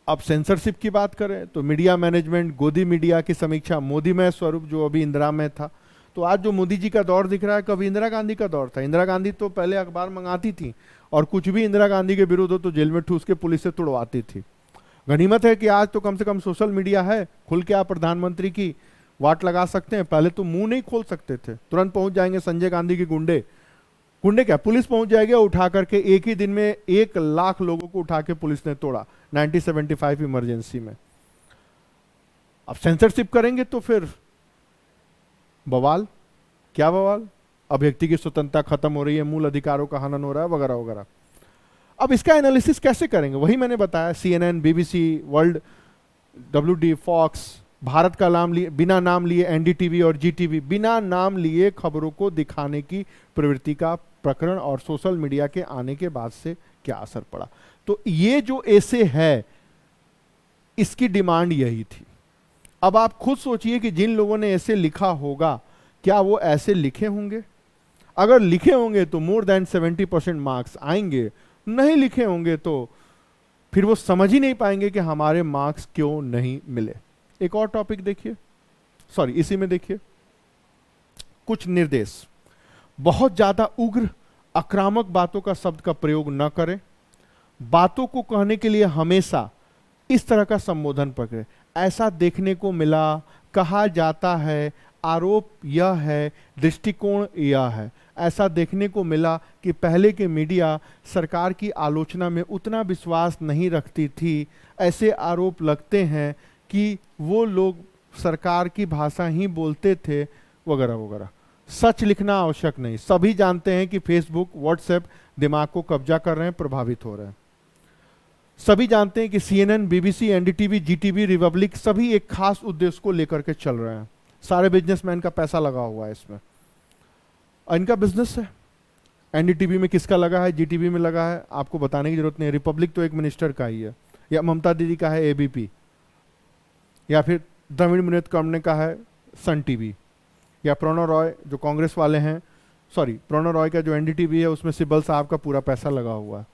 अब सेंसरशिप की बात करें तो मीडिया मैनेजमेंट, गोदी मीडिया की समीक्षा, मोदीमय स्वरूप जो अभी इंदिरा में था। तो आज जो मोदी जी का दौर दिख रहा है, कभी इंदिरा गांधी का दौर था। इंदिरा गांधी तो पहले अखबार मंगाती थी और कुछ भी इंदिरा गांधी के विरुद्ध हो तो जेल में ठूस के पुलिस से तुड़वाती थी। गनीमत है कि आज तो कम से कम सोशल मीडिया है, खुल के आप प्रधानमंत्री की वाट लगा सकते हैं। पहले तो मुंह नहीं खोल सकते थे, तुरंत पहुंच जाएंगे संजय गांधी के गुंडे क्या पुलिस पहुंच जाएगी, उठा करके एक ही दिन में 1 लाख लोगों को उठा के पुलिस ने तोड़ा 1975 इमरजेंसी में। अब सेंसरशिप करेंगे तो फिर बवाल, क्या बवाल, अभिव्यक्ति की स्वतंत्रता खत्म हो रही है, मूल अधिकारों का हनन हो रहा है, वगैरह वगैरह। अब इसका एनालिसिस कैसे करेंगे? वही मैंने बताया, CNN, BBC world, WD, Fox, Bharat का नाम लिए बिना नाम लिए एनडीटीवी और जीटीवी, बिना नाम लिए खबरों को दिखाने की प्रवृत्ति का प्रकरण और सोशल मीडिया के आने के बाद से क्या असर पड़ा। तो ये जो ऐसे है, इसकी डिमांड यही थी। अब आप खुद सोचिए कि जिन लोगों ने ऐसे लिखा होगा, क्या वो ऐसे लिखे होंगे? अगर लिखे होंगे तो मोर देन 70% मार्क्स आएंगे, नहीं लिखे होंगे तो फिर वो समझ ही नहीं पाएंगे कि हमारे मार्क्स क्यों नहीं मिले। एक और टॉपिक देखिए, सॉरी इसी में देखिए, कुछ निर्देश। बहुत ज्यादा उग्र आक्रामक बातों का शब्द का प्रयोग न करें। बातों को कहने के लिए हमेशा इस तरह का संबोधन पकड़े, ऐसा देखने को मिला, कहा जाता है, आरोप यह है, दृष्टिकोण यह है। ऐसा देखने को मिला कि पहले के मीडिया सरकार की आलोचना में उतना विश्वास नहीं रखती थी। ऐसे आरोप लगते हैं कि वो लोग सरकार की भाषा ही बोलते थे, वगैरह वगैरह। सच लिखना आवश्यक नहीं। सभी जानते हैं कि फेसबुक, व्हाट्सएप दिमाग को कब्जा कर रहे हैं, प्रभावित हो रहे हैं। सभी जानते हैं कि CNN, BBC, NDTV, Zee TV, Republic सभी एक खास उद्देश्य को लेकर के चल रहे हैं। सारे बिजनेसमैन का पैसा लगा हुआ है इसमें, इनका बिजनेस है। एनडीटीवी में किसका लगा है, जीटीवी में लगा है, आपको बताने की जरूरत नहीं। रिपब्लिक तो एक मिनिस्टर का ही है, या ममता दीदी का है एबीपी, या फिर द्रविड़ मुनेत्र कर्ण का है सन टीवी, या प्रणव रॉय जो कांग्रेस वाले हैं, सॉरी प्रणव रॉय का जो एनडीटीवी है उसमें सिब्बल साहब का पूरा पैसा लगा हुआ है।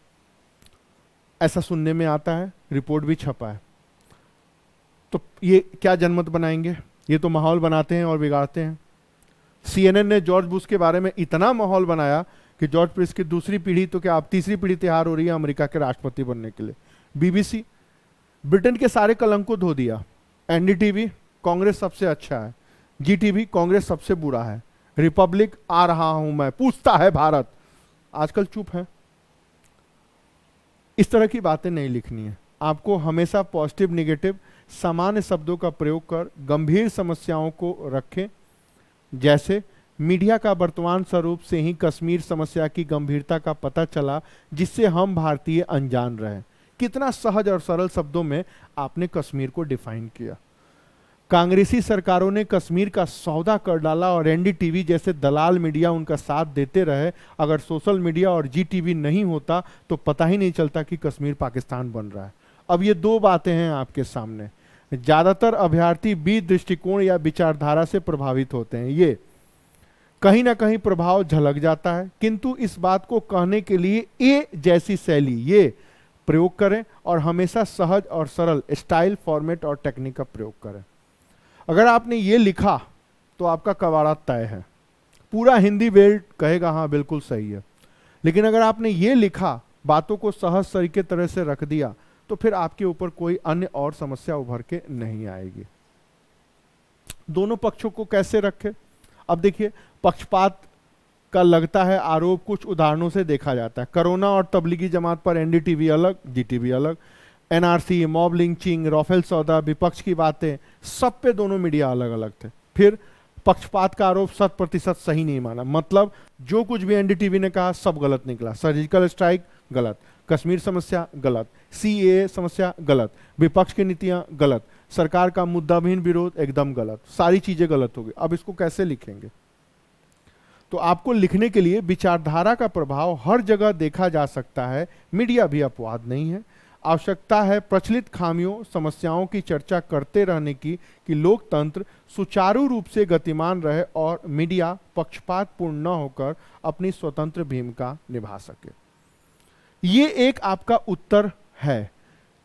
ऐसा सुनने में आता है, रिपोर्ट भी छपा है। तो ये क्या जनमत बनाएंगे? ये तो माहौल बनाते हैं और बिगाड़ते हैं। सीएनएन ने जॉर्ज बुश के बारे में इतना माहौल बनाया कि जॉर्ज बुश की दूसरी पीढ़ी तो क्या अब तीसरी पीढ़ी तैयार हो रही है अमेरिका के राष्ट्रपति बनने के लिए। बीबीसी ब्रिटेन के सारे कलंक को धो दिया। एनडीटीवी कांग्रेस सबसे अच्छा है, जीटीवी कांग्रेस सबसे बुरा है, रिपब्लिक आ रहा हूं मैं, पूछता है भारत, आजकल चुप है। इस तरह की बातें नहीं लिखनी है। आपको हमेशा पॉजिटिव नेगेटिव सामान्य शब्दों का प्रयोग कर गंभीर समस्याओं को रखें। जैसे मीडिया का वर्तमान स्वरूप से ही कश्मीर समस्या की गंभीरता का पता चला, जिससे हम भारतीय अनजान रहे। कितना सहज और सरल शब्दों में आपने कश्मीर को डिफाइन किया। कांग्रेसी सरकारों ने कश्मीर का सौदा कर डाला और एनडीटीवी जैसे दलाल मीडिया उनका साथ देते रहे। अगर सोशल मीडिया और जीटीवी नहीं होता तो पता ही नहीं चलता कि कश्मीर पाकिस्तान बन रहा है। अब ये 2 बातें हैं आपके सामने। ज्यादातर अभ्यर्थी बी दृष्टिकोण या विचारधारा से प्रभावित होते हैं। ये कहीं ना कहीं प्रभाव झलक जाता है, किंतु इस बात को कहने के लिए ए जैसी शैली, ये प्रयोग करें और हमेशा सहज और सरल स्टाइल, फॉर्मेट और टेक्निक का प्रयोग करें। अगर आपने ये लिखा तो आपका कवाड़ा तय है। पूरा हिंदी बेल्ट कहेगा हाँ बिल्कुल सही है, लेकिन अगर आपने ये लिखा, बातों को सहज तरीके तरह से रख दिया, तो फिर आपके ऊपर कोई अन्य और समस्या उभर के नहीं आएगी। दोनों पक्षों को कैसे रखें? अब देखिए, पक्षपात का लगता है आरोप कुछ उदाहरणों से देखा जाता है। कोरोना और तबलीगी जमात पर एनडीटीवी अलग, जीटीवी अलग, एनआरसी, मॉब लिंचिंग, राफेल सौदा, विपक्ष की बातें, सब पे दोनों मीडिया अलग अलग थे। फिर पक्षपात का आरोप 100% सही नहीं माना, मतलब जो कुछ भी एनडीटीवी ने कहा सब गलत निकला। सर्जिकल स्ट्राइक गलत, कश्मीर समस्या गलत, सीएए समस्या गलत, विपक्ष की नीतियां गलत, सरकार का मुद्दाहीन विरोध एकदम गलत, सारी चीजें गलत हो गई। अब इसको कैसे लिखेंगे? तो आपको लिखने के लिए विचारधारा का प्रभाव हर जगह देखा जा सकता है, मीडिया भी अपवाद नहीं है। आवश्यकता है प्रचलित खामियों, समस्याओं की चर्चा करते रहने की, कि लोकतंत्र सुचारू रूप से गतिमान रहे और मीडिया पक्षपातपूर्ण न होकर अपनी स्वतंत्र भूमिका निभा सके। ये एक आपका उत्तर है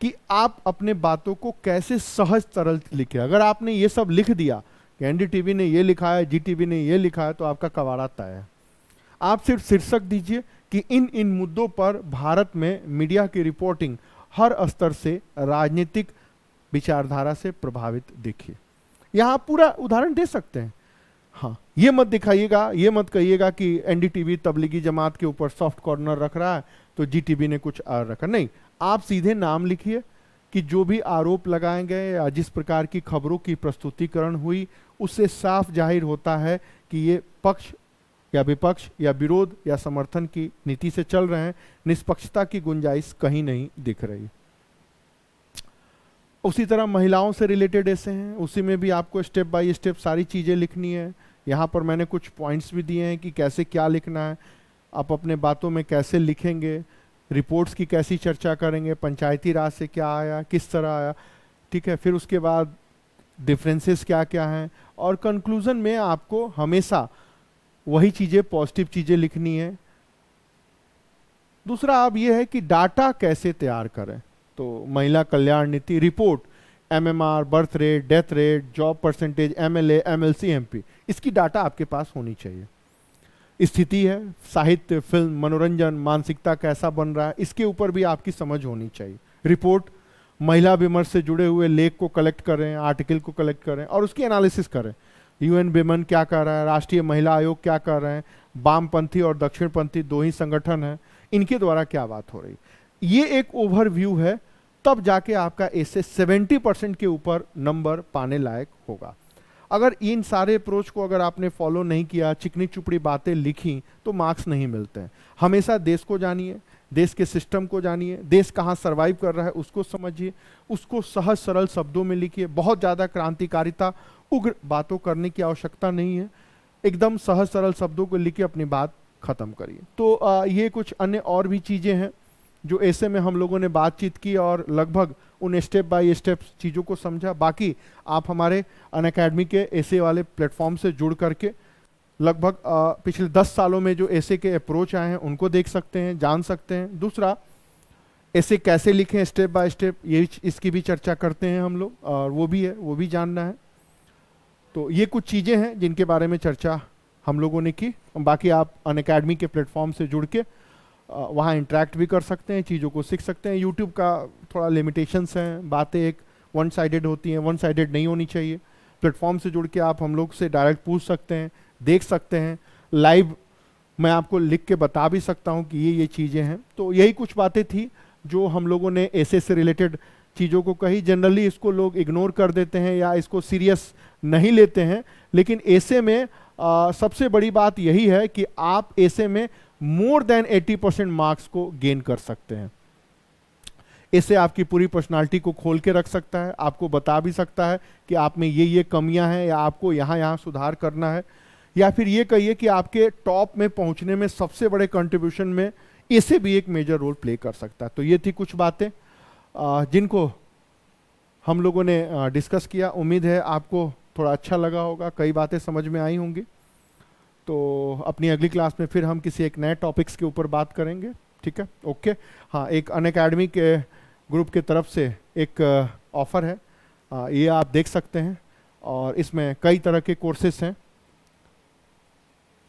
कि आप अपने बातों को कैसे सहज सरल लिखें। अगर आपने ये सब लिख दिया कि एनडीटीवी ने ये लिखा है, जीटीवी ने ये लिखा है, तो आपका कवाड़ा तय है। आप सिर्फ शीर्षक दीजिए कि इन इन मुद्दों पर भारत में मीडिया की रिपोर्टिंग हर स्तर से राजनीतिक विचारधारा से प्रभावित दिखी। यहां पूरा उदाहरण दे सकते हैं। हाँ, ये मत दिखाइएगा, ये मत कहिएगा कि एनडीटीवी तबलीगी जमात के ऊपर सॉफ्ट कॉर्नर रख रहा है तो जीटीवी ने कुछ और रखा। नहीं, आप सीधे नाम लिखिए कि जो भी आरोप लगाए गए या जिस प्रकार की खबरों की प्रस्तुतिकरण हुई, उससे साफ जाहिर होता है कि ये पक्ष या विपक्ष या विरोध या समर्थन की नीति से चल रहे हैं। निष्पक्षता की गुंजाइश कहीं नहीं दिख रही। उसी तरह महिलाओं से रिलेटेड ऐसे हैं, उसी में भी आपको स्टेप बाय स्टेप सारी चीजें लिखनी है। यहाँ पर मैंने कुछ पॉइंट्स भी दिए हैं कि कैसे क्या लिखना है, आप अपने बातों में कैसे लिखेंगे, रिपोर्ट्स की कैसी चर्चा करेंगे, पंचायती राज से क्या आया, किस तरह आया, ठीक है। फिर उसके बाद डिफरेंसेस क्या क्या हैं, और कंक्लूजन में आपको हमेशा वही चीजें, पॉजिटिव चीजें लिखनी है। दूसरा अब यह है कि डाटा कैसे तैयार करें। तो महिला कल्याण नीति report, MMR, birth rate, death rate, job percentage, MLA, MLC, MP, इसकी डाटा आपके पास होनी चाहिए। स्थिति है, साहित्य, फिल्म, मनोरंजन, मानसिकता कैसा बन रहा है, इसके ऊपर भी आपकी समझ होनी चाहिए। रिपोर्ट, महिला विमर्श से जुड़े हुए लेख को कलेक्ट करें, आर्टिकल को कलेक्ट करें और उसकी एनालिसिस करें। यूएन विमेन क्या कर रहा है, राष्ट्रीय महिला आयोग क्या कर रहे हैं, वामपंथी और दक्षिणपंथी दो ही संगठन हैं, इनके द्वारा क्या बात हो रही। ये एक ओवरव्यू है, तब जाके आपका ऐसे 70% के ऊपर नंबर पाने लायक होगा। अगर इन सारे अप्रोच को अगर आपने फॉलो नहीं किया, चिकनी चुपड़ी बातें लिखी, तो मार्क्स नहीं मिलते हैं। हमेशा देश को जानिए, देश के सिस्टम को जानिए, देश कहाँ सर्वाइव कर रहा है उसको समझिए, उसको सहज सरल शब्दों में लिखिए। बहुत ज़्यादा क्रांतिकारिता, उग्र बातों करने की आवश्यकता नहीं है, एकदम सहज सरल शब्दों को लिख के अपनी बात खत्म करिए। तो ये कुछ अन्य और भी चीज़ें हैं जो ऐसे में हम लोगों ने बातचीत की और लगभग उन स्टेप बाय स्टेप चीज़ों को समझा। बाकी आप हमारे अनअकैडमी के ऐसे वाले प्लेटफॉर्म से जुड़ करके लगभग पिछले 10 सालों में जो ऐसे के अप्रोच आए हैं उनको देख सकते हैं, जान सकते हैं। दूसरा, ऐसे कैसे लिखें स्टेप बाय स्टेप, ये इसकी भी चर्चा करते हैं हम लोग, और वो भी है, वो भी जानना है। तो ये कुछ चीज़ें हैं जिनके बारे में चर्चा हम लोगों ने की। बाकी आप अनअकैडमी के प्लेटफॉर्म से जुड़ के वहाँ इंटरेक्ट भी कर सकते हैं, चीज़ों को सीख सकते हैं। यूट्यूब का थोड़ा लिमिटेशंस हैं, बातें एक वन साइडेड होती हैं, वन साइडेड नहीं होनी चाहिए। प्लेटफॉर्म से जुड़ के आप हम लोग से डायरेक्ट पूछ सकते हैं, देख सकते हैं। लाइव मैं आपको लिख के बता भी सकता हूँ कि ये चीज़ें हैं। तो यही कुछ बातें थी जो हम लोगों ने ऐसे से रिलेटेड चीज़ों को कही। जनरली इसको लोग इग्नोर कर देते हैं या इसको सीरियस नहीं लेते हैं, लेकिन ऐसे में सबसे बड़ी बात यही है कि आप ऐसे में मोर देन 80% मार्क्स को गेन कर सकते हैं। इससे आपकी पूरी पर्सनालिटी को खोल के रख सकता है, आपको बता भी सकता है कि आप में ये कमियां हैं या आपको यहाँ सुधार करना है। या फिर ये कहिए कि आपके टॉप में पहुंचने में सबसे बड़े कंट्रीब्यूशन में इसे भी एक मेजर रोल प्ले कर सकता है। तो ये थी कुछ बातें जिनको हम लोगों ने डिस्कस किया। उम्मीद है आपको थोड़ा अच्छा लगा होगा, कई बातें समझ में आई होंगी। तो अपनी अगली क्लास में फिर हम किसी एक नए टॉपिक्स के ऊपर बात करेंगे, ठीक है? ओके। हाँ, एक अनअकैडमी के ग्रुप के तरफ से एक ऑफ़र है, ये आप देख सकते हैं, और इसमें कई तरह के कोर्सेस हैं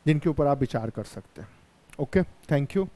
जिनके ऊपर आप विचार कर सकते हैं। Okay, thank you.